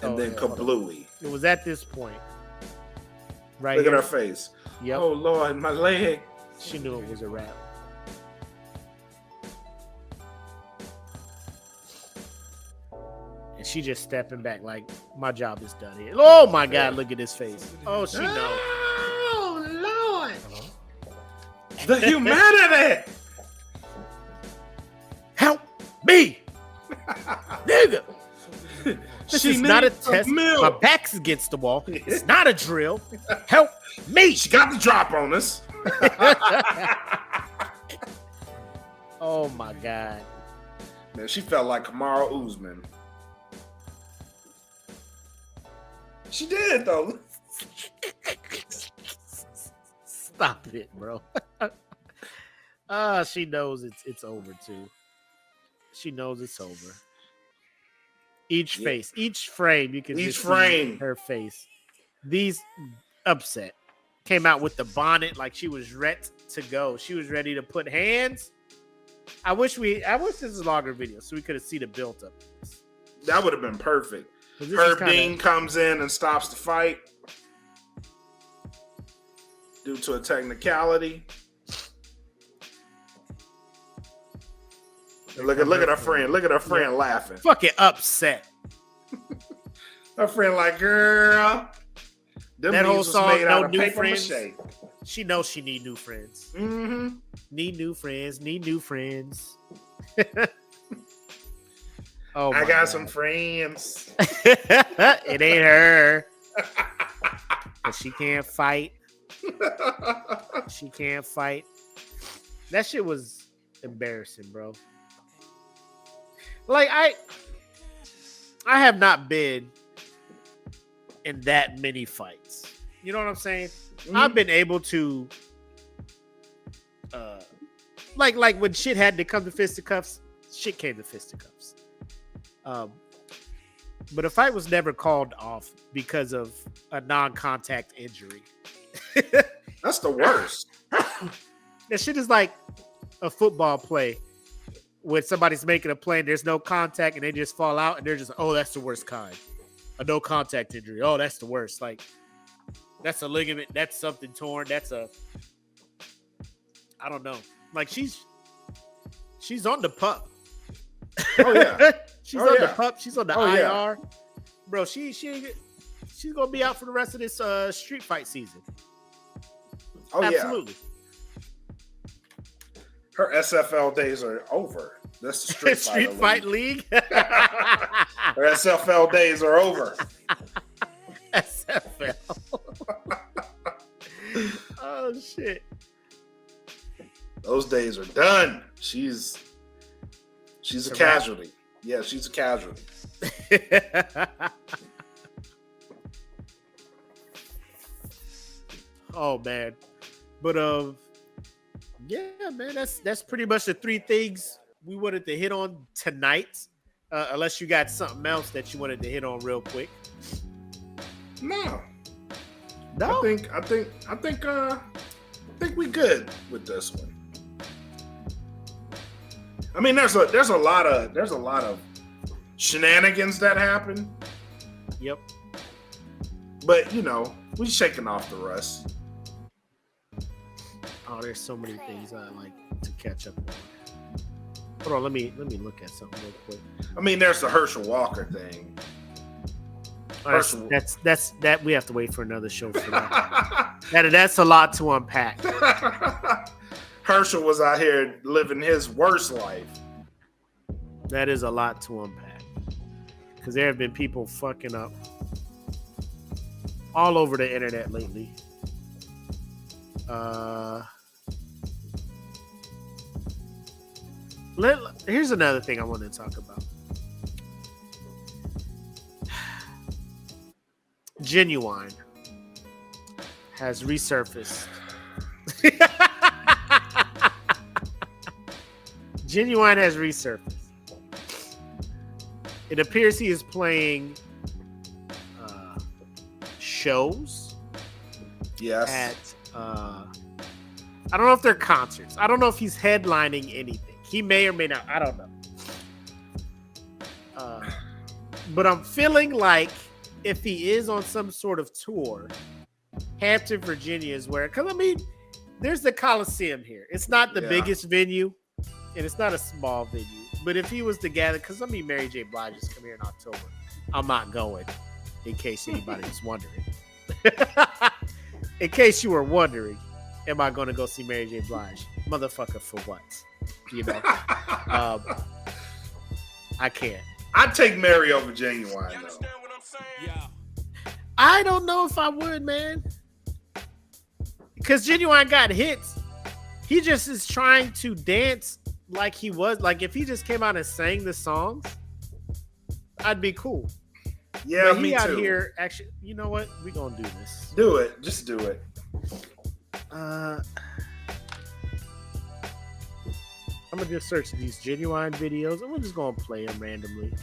And then kablooey. It was at this point. Right Look at here. her face. Yep. Oh, Lord, my leg. She knew it was a wrap. And she just stepping back like, my job is done here. Oh my God, look at his face. Oh, she knows. Oh, Lord. The humanity. Help me, nigga. This She is not a needs some test. milk. My back's against the wall. It's not a drill. Help me. She got the drop on us. Oh my God. Man, she felt like Kamaru Usman. She did, though. Stop it, bro. She knows it's over too. She knows it's over. Each face, each frame, you can Each just see frame. her face. These upset came out with the bonnet like she was ready to go. She was ready to put hands. I wish this is a longer video so we could have seen the built up. That would have been perfect. 'Cause this is Herb kinda- Dean comes in and stops the fight due to a technicality. And look at her friend. Look at her friend laughing. fucking upset. Her friend like, girl, them That whole knees was song, made out No of New paper Friends. mache. She knows she need new friends. Mm-hmm. Need new friends. Need new friends. Oh, I my got God. some friends. It ain't her. But she can't fight. She can't fight. That shit was embarrassing, bro. Like I have not been in that many fights. You know what I'm saying? Mhm. I've been able to like when shit had to come to fisticuffs, shit came to fisticuffs. But a fight was never called off because of a non-contact injury. That's the worst. That shit is like a football play when somebody's making a play and there's no contact and they just fall out and they're just, oh, that's the worst kind. A no contact injury. Oh, that's the worst. Like, that's a ligament. That's something torn. That's a, I don't know. Like, she's on the pup. Oh yeah. She's Oh, on yeah. the pup. She's on the Oh, IR. yeah. Bro, she's gonna be out for the rest of this street fight season. Oh Absolutely. yeah. Her SFL days are over. That's the Street, Street Fight League. Her SFL days are over. SFL. Oh shit. Those days are done. She's a casualty. Yeah, she's a casualty. Oh man. But yeah, man, that's pretty much the three things we wanted to hit on tonight. Unless you got something else that you wanted to hit on real quick. No. No. I think we good with this one. I mean, there's a lot of shenanigans that happen, Yep. but you know, we shaking off the rust. Oh, there's so many things I like to catch up on. Hold on, let me look at something real quick. I mean, there's the Herschel Walker thing. That's that we have to wait for another show for that. That's a lot to unpack. Herschel was out here living his worst life. That is a lot to unpack. Because there have been people fucking up all over the internet lately. Here's another thing I want to talk about. Genuine has resurfaced. Genuine has resurfaced. It appears he is playing shows Yes. at I don't know if they're concerts. I don't know if he's headlining anything. He may or may not. I don't know. But I'm feeling like if he is on some sort of tour, Hampton, Virginia is where, because I mean, there's the Coliseum here. It's not the biggest venue, and it's not a small venue. But if he was to gather, because I mean, Mary J. Blige is coming here in October. I'm not going, in case anybody was wondering. In case you were wondering, am I going to go see Mary J. Blige? Motherfucker, for what? You know, I can't. I'd take Mary over Genuine though. I don't know if I would, man. Because Genuine got hits. He just is trying to dance like he was. Like if he just came out and sang the songs, I'd be cool. Yeah, but he me out too. here actually, you know what? We're gonna do this. Do it. Just do it. I'm gonna just search these Genuine videos and we're just gonna play them randomly.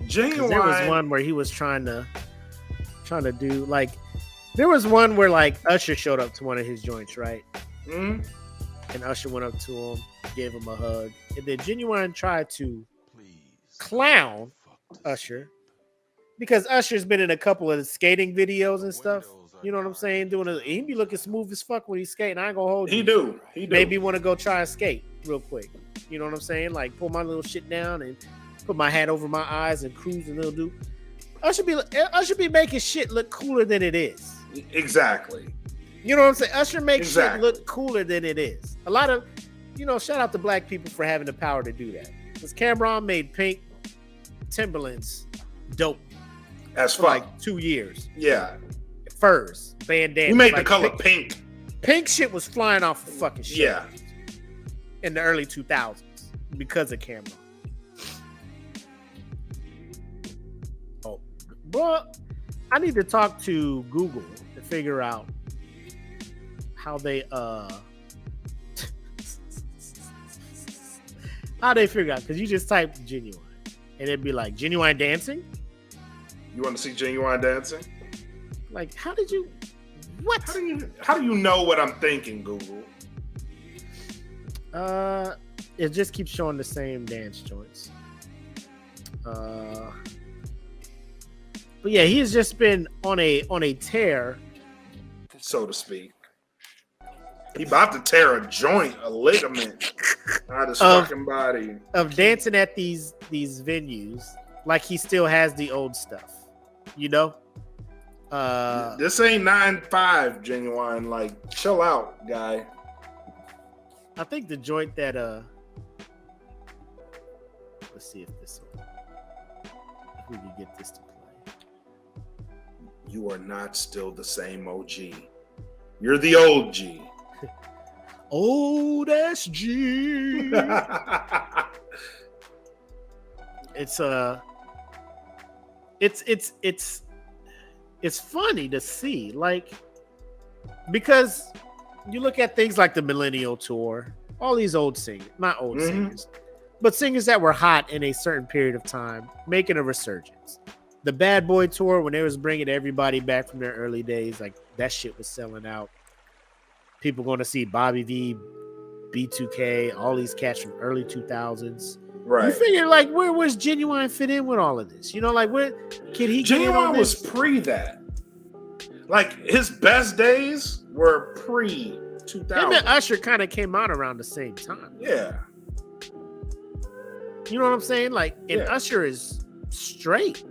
Genuine. There was one where he was trying to do like, there was one where like Usher showed up to one of his joints, right? Mhm. And Usher went up to him, gave him a hug, and then Genuine tried to clown Usher because Usher's been in a couple of the skating videos and stuff. You know what I'm saying? He be looking smooth as fuck when he's skating. I ain't gonna hold you. He do. Maybe want to go try and skate real quick. You know what I'm saying? Like pull my little shit down and put my hat over my eyes and cruise a little dude. Usher be making shit look cooler than it is. Exactly. You know what I'm saying? Usher makes Exactly. shit look cooler than it is. A lot of, shout out to black people for having the power to do that. Because Cameron made pink Timberlands dope As for fuck. like 2 years. Yeah. Furs, bandana. You made the like, color pink. Pink shit was flying off the fucking shit. Yeah. In the early 2000s. because of camera. Oh, bro, I need to talk to Google to figure out how they figure out, because you just type genuine and it'd be like genuine dancing. You want to see genuine dancing? Like, how did you? What? How do you know what I'm thinking, Google? It just keeps showing the same dance joints. But yeah, he has just been on a tear, so to speak. He about to tear a joint, a ligament out of his fucking body. Of dancing at these venues like he still has the old stuff, you know? This ain't 9-5 genuine. Like, chill out, guy. I think the joint that let's see if we can get this to play. You are not still the same OG. You're the old G. Old ass G. It's funny to see, like, because you look at things like the Millennial Tour, all these old singers, not old singers, but singers that were hot in a certain period of time, making a resurgence. The Bad Boy Tour, when they was bringing everybody back from their early days, like, that shit was selling out. People going to see Bobby V, B2K, all these cats from early 2000s. Right. You figure, like, where was Genuine fit in with all of this? You know, like, where can he? Genuine was pre that. Like, his best days were pre 2000. Him and Usher kind of came out around the same time. Yeah. You know what I'm saying? Like, and Yeah. Usher is straight.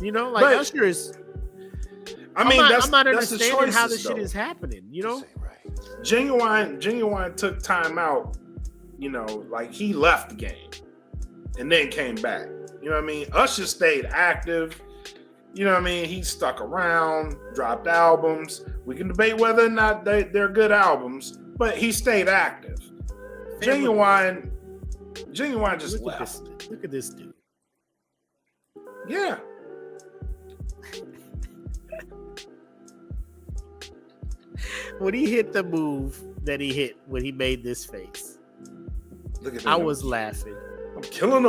You know, like, But, Usher is. I mean, I'm that's not the understanding choices, how this though. shit is happening. You know, Genuine took time out. You know, like, he left the game and then came back. You know what I mean? Usher stayed active. You know what I mean? He stuck around, dropped albums. We can debate whether or not they're good albums, but he stayed active. Genuine just left. Look at this dude. Yeah. When he hit the move that he hit when he made this face, Look at I him. was laughing. I'm killing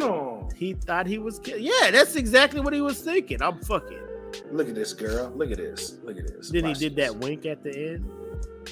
him. He thought he was yeah, that's exactly what he was thinking. I'm fucking. Look at this, girl. Look at this. Then Watch he did this. that wink at the end.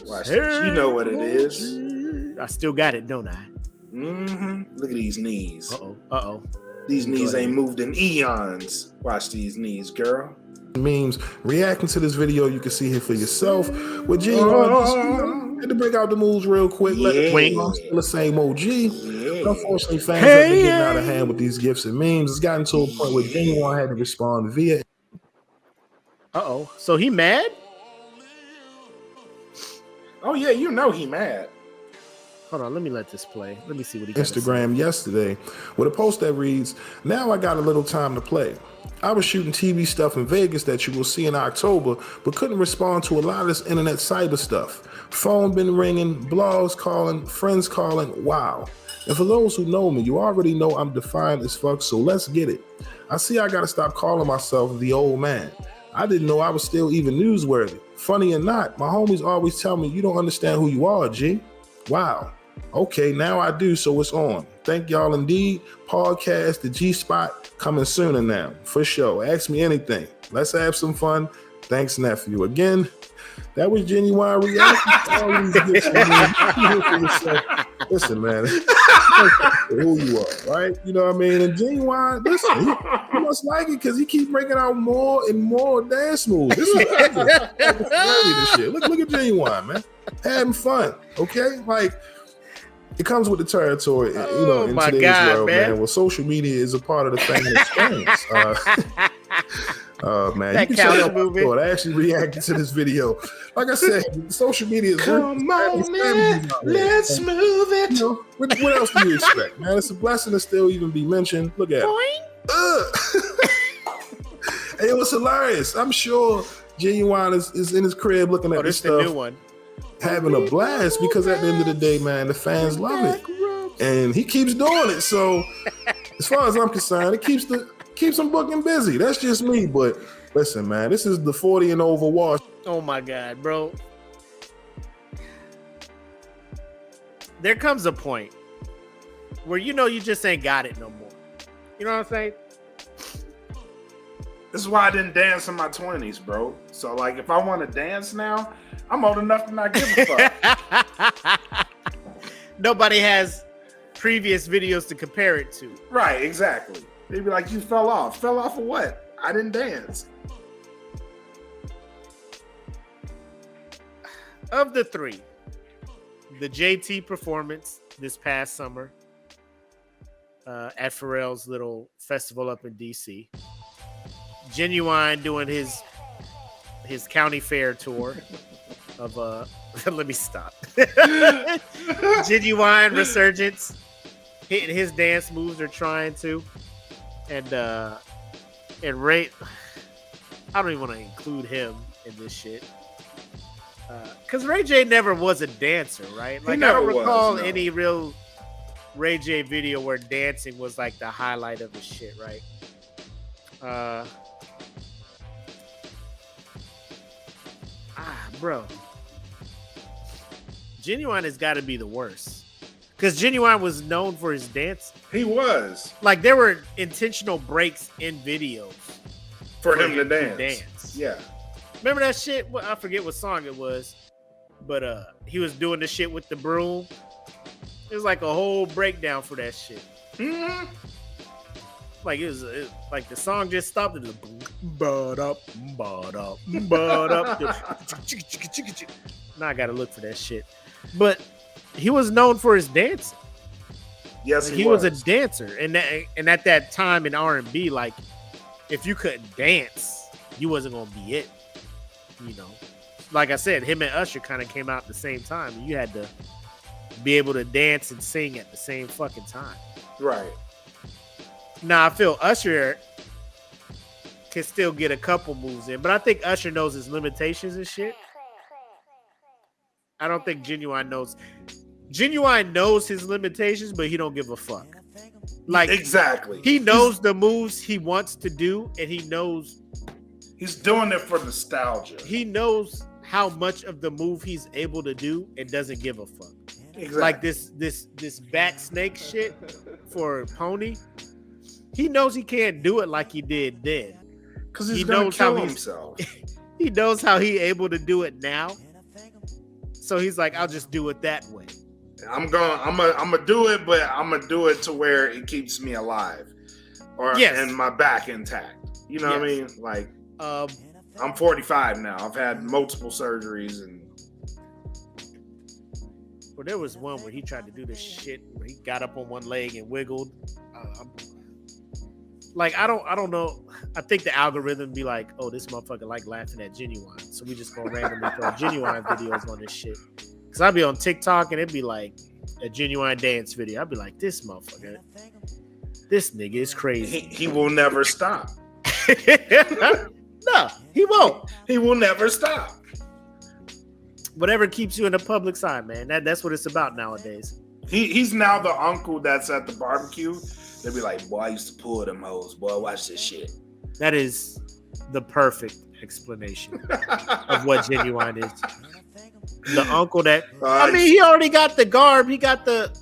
Watch this. You know what it is. I still got it, don't I? Look at these knees. Uh-oh. These knees ain't moved in eons. Watch these knees, girl. Memes reacting to this video, you can see here for yourself. With Genuine, had to break out the moves real quick. Let it Yeah. still the same OG. Yeah. Unfortunately, fans have been getting out of hand with these gifs and memes. It's gotten to a point where Genuine had to respond via. Uh-oh. So he mad? Oh yeah, you know he mad. Hold on, let me let this play. Let me see what he got to say. Instagram yesterday with a post that reads, "Now I got a little time to play. I was shooting TV stuff in Vegas that you will see in October, but couldn't respond to a lot of this internet cyber stuff. Phone been ringing, blogs calling, friends calling, wow. And for those who know me, you already know I'm defiant as fuck, so let's get it. I see I gotta stop calling myself the old man. I didn't know I was still even newsworthy. Funny or not, my homies always tell me you don't understand who you are, G. Wow. Okay, now I do, so it's on. Thank y'all indeed. Podcast, the G-Spot, coming sooner now. For sure. Ask me anything. Let's have some fun. Thanks, nephew. Again, that was Genuine reaction to all these gifts and memes. Listen, man. Who you are, right? You know what I mean? And Genuine, listen, he must like it because he keep breaking out more and more dance moves. This is this shit. Look at Genuine, man. Having fun, okay? Like, it comes with the territory, you know, in today's world, man. Well, social media is a part of the family experience. Man, That you can check out my movie. thought. I actually reacted to this video. Like I said, social media is Come on, man. Let's move it. You know, what else do you expect, man? It's a blessing to still even be mentioned. Look at it. Hey, it was hilarious. I'm sure Genuine is in his crib looking at Oh, this this is the stuff. new one. having a blast because at the end of the day, man, the fans love it. And he keeps doing it. So as far as I'm concerned, it keeps him booking busy. That's just me. But listen, man, this is the 40 and over wash. Oh my God, bro. There comes a point where you just ain't got it no more. You know what I'm saying? This is why I didn't dance in my 20s, bro. So, like, if I want to dance now, I'm old enough to not give a fuck. Nobody has previous videos to compare it to. Right, exactly. They'd be like, you fell off. Fell off of what? I didn't dance. Of the three, the JT performance this past summer at Pharrell's little festival up in DC. Genuine doing his county fair tour of let me stop. Genuine resurgence, hitting his dance moves or trying to, and Ray. I don't even want to include him in this shit. Because Ray J never was a dancer, right? Like, I don't recall any real Ray J video where dancing was like the highlight of the shit, right? Bro. Genuine has got to be the worst. Because Genuine was known for his dance. He was. Like, there were intentional breaks in videos for him to dance. Yeah. Remember that shit? Well, I forget what song it was, but he was doing the shit with the broom. It was like a whole breakdown for that shit. Mm-hmm. Like it was like the song just stopped. It was now I gotta look for that shit. But he was known for his dancing. Yes, he was a dancer, and at that time in R&B, like if you couldn't dance, you wasn't gonna be it. You know, like I said, him and Usher kind of came out at the same time. You had to be able to dance and sing at the same fucking time. Right. Now, I feel Usher can still get a couple moves in, but I think Usher knows his limitations and shit. I don't think Genuine knows. Genuine knows his limitations, but he don't give a fuck. Like, exactly. He knows the moves he wants to do, and he knows he's doing it for nostalgia. He knows how much of the move he's able to do and doesn't give a fuck. Exactly. Like this back snake shit for Pony. He knows he can't do it like he did then. Because he's gonna kill himself. He knows how he able to do it now. So he's like, I'll just do it that way. I'm gonna do it, but I'm gonna do it to where it keeps me alive. And my back intact. You know what I mean? Like I'm 45 now. I've had multiple surgeries and well, there was one where he tried to do this shit where he got up on one leg and wiggled. Like I don't know. I think the algorithm be like, oh, this motherfucker like laughing at Genuine, so we just gonna randomly throw Genuine videos on this shit. Cause I'd be on TikTok and it'd be like a Genuine dance video. I'd be like, this motherfucker, this nigga is crazy. He will never stop. No, he won't. He will never stop. Whatever keeps you in the public eye, man. That's what it's about nowadays. He's now the uncle that's at the barbecue. They'll be like, boy, I used to pull them hoes. Boy, watch this shit. That is the perfect explanation of what Genuine is. The uncle that... I mean, he already got the garb. He got the...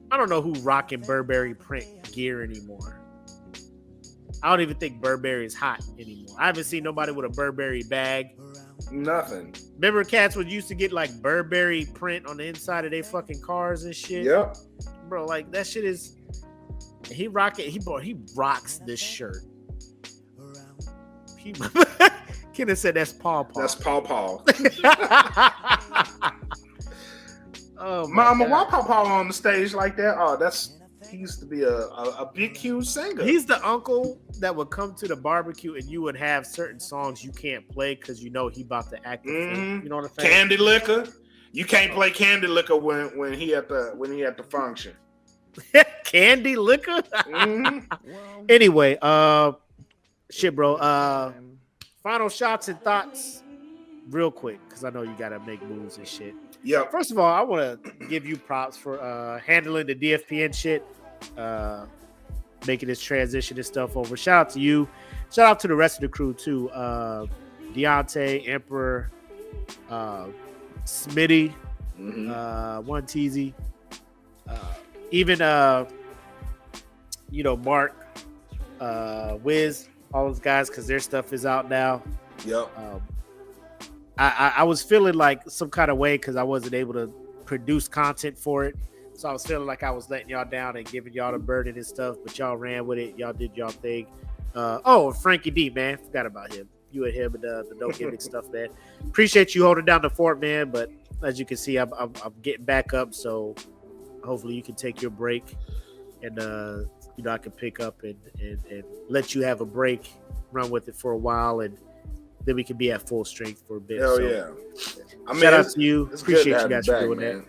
I don't know who rocking Burberry print gear anymore. I don't even think Burberry is hot anymore. I haven't seen nobody with a Burberry bag. Nothing. Remember cats would used to get like Burberry print on the inside of their fucking cars and shit? Yep. Bro, like that shit is... He rocks this shirt. Kenneth said that's Paw Paw. That's Paw Paw. Oh, Mama, why Paw Paw on the stage like that? Oh, he used to be a big, huge singer. He's the uncle that would come to the barbecue and you would have certain songs you can't play because you know he about to act. You know what I'm saying? Candy Liquor. You can't play Candy Liquor when he at the function. Candy Liquor. Mm-hmm. Anyway, shit, bro. Final shots and thoughts real quick, because I know you got to make moves and shit. Yeah. First of all, I want to give you props for handling the DFPN shit, making this transition and stuff over. Shout out to you. Shout out to the rest of the crew too. Deontay, Emperor, Smitty, One Teasy, even Mark, Wiz, all those guys, because their stuff is out now. Yep. I was feeling like some kind of way because I wasn't able to produce content for it. So I was feeling like I was letting y'all down and giving y'all the burden and stuff, but y'all ran with it. Y'all did y'all thing. Frankie D, man. Forgot about him. You and him and the no gimmick stuff, man. Appreciate you holding down the fort, man. But as you can see, I'm getting back up. So hopefully you can take your break and, I can pick up and let you have a break, run with it for a while, and then we can be at full strength for a bit. Hell so, yeah. I mean, shout out to you. It's Appreciate good to you guys have for you doing back, man.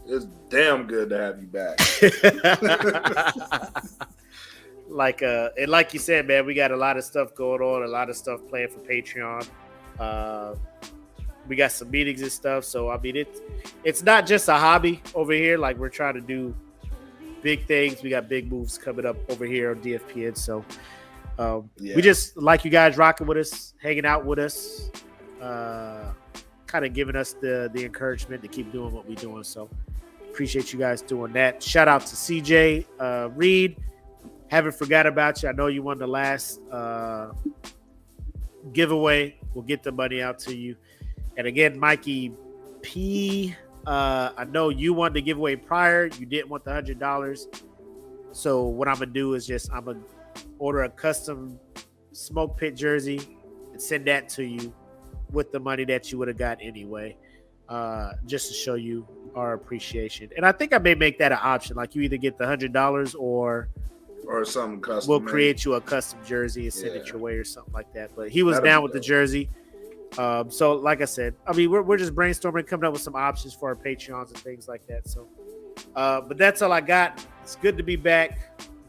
It's damn good to have you back. Like you said, man, we got a lot of stuff going on, a lot of stuff planned for Patreon. We got some meetings and stuff. So I mean, it's not just a hobby over here. Like, we're trying to do big things. We got big moves coming up over here on DFPN. So we just like you guys rocking with us, hanging out with us, kind of giving us the encouragement to keep doing what we're doing. So appreciate you guys doing that. Shout out to CJ Reed. Haven't forgot about you. I know you won the last giveaway. We'll get the money out to you. And again, Mikey P, I know you won the giveaway prior. You didn't want the $100. So what I'm going to do is I'm going to order a custom SmokePit jersey and send that to you with the money that you would have got anyway, just to show you our appreciation. And I think I may make that an option. Like, you either get the $100 or something custom. We'll create you a custom jersey and send it your way or something like that. But he was down with the jersey. So like I said, I mean, we're just brainstorming, coming up with some options for our Patreons and things like that. So, but that's all I got. It's good to be back.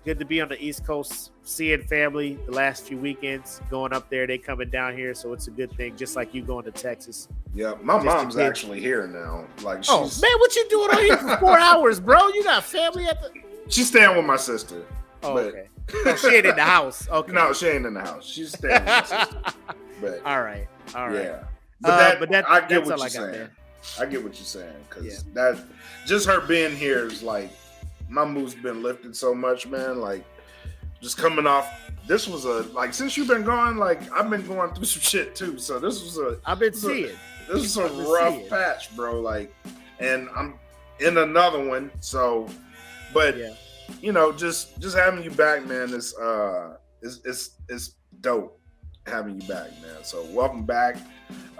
Good to be on the East Coast, seeing family the last few weekends, going up there. They coming down here, so it's a good thing. Just like you going to Texas. Yeah, my mom's actually here now. Like, man, what you doing on here for 4 hours, bro? You got family at the? She's staying with my sister. Oh, okay. Oh, she ain't in the house. Okay. No, she ain't in the house. She's staying with my sister. But all right. Yeah. But I get what you're saying. I get what you're saying, because that just her being here is like, my mood's been lifted so much, man. Like, just coming off. This was since you've been gone, like, I've been going through some shit too. So this was this is a rough patch, bro. Like, and I'm in another one. So, but just having you back, man, is it's dope having you back, man. So welcome back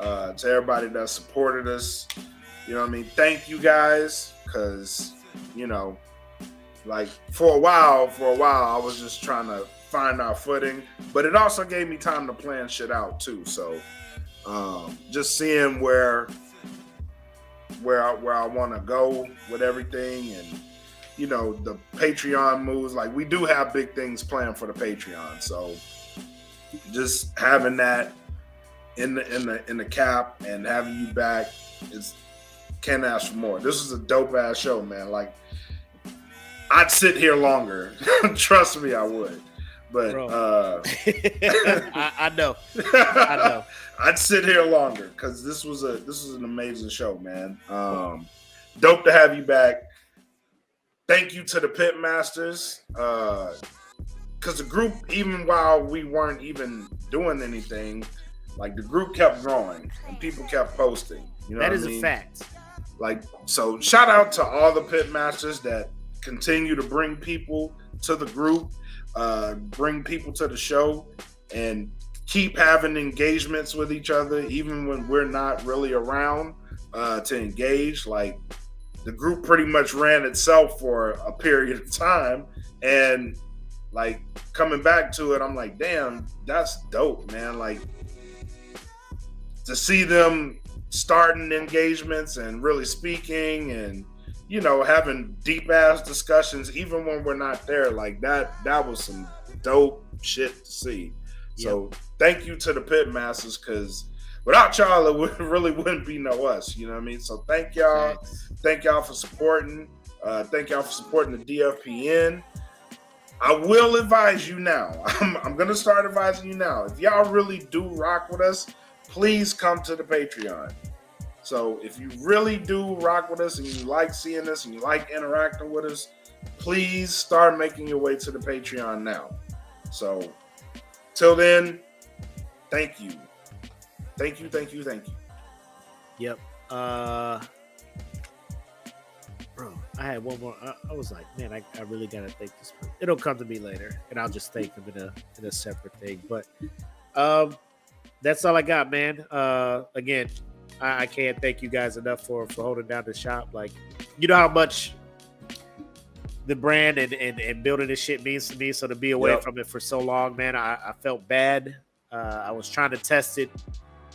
to everybody that supported us. You know what I mean? Thank you guys, because like for a while I was just trying to find our footing, but it also gave me time to plan shit out too. So just seeing where I want to go with everything, and the Patreon moves, like, we do have big things planned for the Patreon. So just having that in the cap and having you back can't ask for more. This is a dope ass show, man. Like, I'd sit here longer. Trust me, I would. But I know. I'd sit here longer, because this was an amazing show, man. Dope to have you back. Thank you to the Pitmasters, because the group, even while we weren't even doing anything, like, the group kept growing and people kept posting. That is a fact. Like, so shout out to all the Pitmasters that continue to bring people to the group, bring people to the show, and keep having engagements with each other, even when we're not really around to engage. Like, the group pretty much ran itself for a period of time, and like, coming back to it, I'm like, damn, that's dope, man. Like, to see them starting engagements and really speaking and having deep ass discussions even when we're not there, like, that was some dope shit to see. So thank you to the Pitmasters, because without y'all, it really wouldn't be no us. You know what I mean? So thank y'all. Thank y'all for supporting. Thank y'all for supporting the DFPN. I will advise you now. I'm going to start advising you now. If y'all really do rock with us, please come to the Patreon. So if you really do rock with us and you like seeing us and you like interacting with us, please start making your way to the Patreon now. So till then, thank you. Thank you. Yep. Bro, I had one more. I was like, man, I really gotta thank this person. It'll come to me later, and I'll just thank them in a separate thing. But that's all I got, man. Again, I can't thank you guys enough for holding down the shop. Like, you know how much the brand and building this shit means to me. So to be away from it for so long, man, I felt bad. I was trying to test it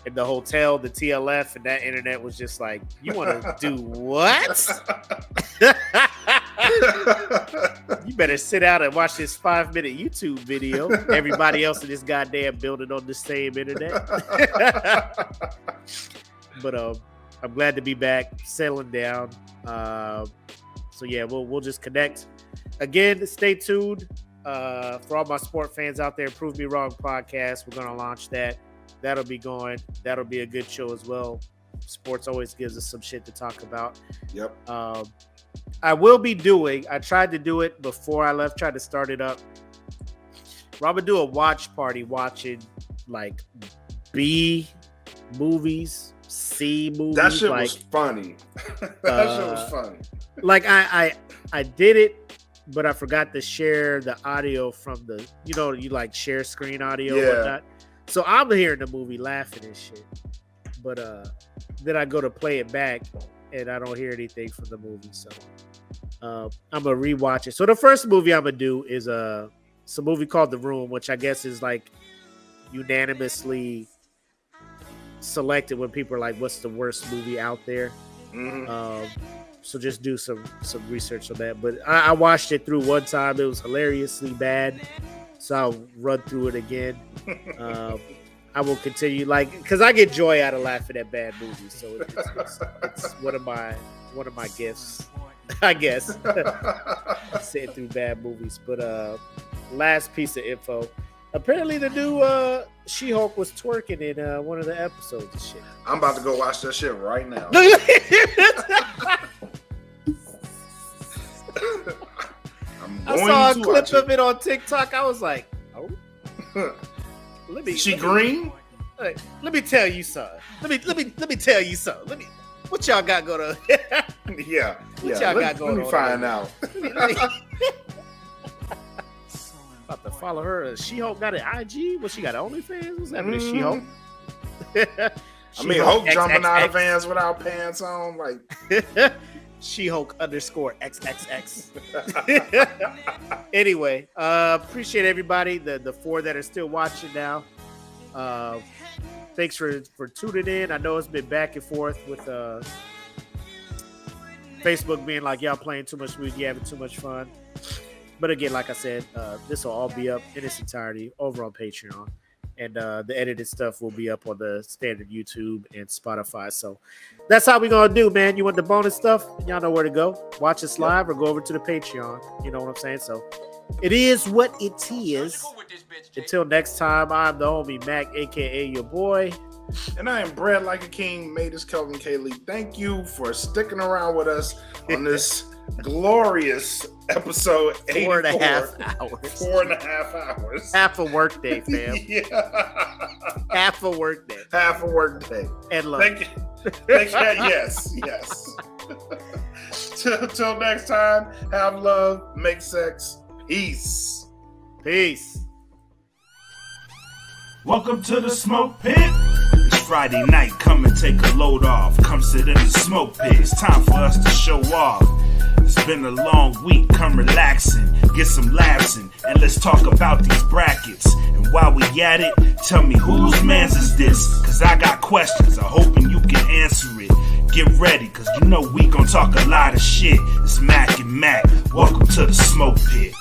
in the hotel, the TLF, and that internet was just like, you want to do what? You better sit out and watch this 5-minute YouTube video. Everybody else in this goddamn building on the same internet. But I'm glad to be back, settling down. So yeah, we'll just connect. Again, stay tuned. For all my sport fans out there, Prove Me Wrong podcast. We're gonna launch that. That'll be going. That'll be a good show as well. Sports always gives us some shit to talk about. Yep. I will be doing. I tried to do it before I left. Tried to start it up. I'm gonna do a watch party, watching like B movies, C movies. That shit like, was funny. That shit was funny. Like I did it, but I forgot to share the audio from the. You like share screen audio and whatnot. So I'm hearing the movie laughing and shit. But then I go to play it back and I don't hear anything from the movie. So I'm going to rewatch it. So the first movie I'm going to do is it's a movie called The Room, which I guess is like unanimously selected when people are like, what's the worst movie out there? Mm-hmm. So just do some research on that. But I watched it through one time. It was hilariously bad. So I'll run through it again. I will continue, because I get joy out of laughing at bad movies. So it's one of my gifts, I guess. Sitting through bad movies. But last piece of info. Apparently the new She-Hulk was twerking in one of the episodes and shit. I'm about to go watch that shit right now. I saw a clip of it on TikTok. I was like, oh. Green? Let me tell you something. Let me tell you something. What y'all got going on? Yeah. What y'all got going on? Let me find out. About to follow her. She-Hulk got an IG? What, she got OnlyFans? What's happening to She-Hulk? Hulk jumping out of vans without pants on, like She-Hulk _XXX. Anyway, appreciate everybody, the 4 that are still watching now. Thanks for tuning in. I know it's been back and forth with Facebook being like, y'all playing too much music, you having too much fun. But again, like I said, this will all be up in its entirety over on Patreon. And the edited stuff will be up on the standard YouTube and Spotify. So that's how we're going to do, man. You want the bonus stuff? Y'all know where to go. Watch us live or go over to the Patreon. You know what I'm saying? So it is what it is. Until next time, I'm the homie Makk, a.k.a. your boy. And I am bred like a king, made as Kelvin K. Lee. Thank you for sticking around with us on this glorious episode 84. 4.5 hours. 4.5 hours. Half a work day, fam. Yeah. Half a work day. Half a work day. And love. Thank you. Yes. Till next time, have love, make sex. Peace. Welcome to the Smoke Pit. It's Friday night, come and take a load off. Come sit in the Smoke Pit, it's time for us to show off. It's been a long week, come relaxing, get some laughs in, and let's talk about these brackets. And while we at it, tell me whose man's is this? Cause I got questions, I'm hoping you can answer it. Get ready, cause you know we gon' talk a lot of shit. It's Makk and Makk, welcome to the Smoke Pit.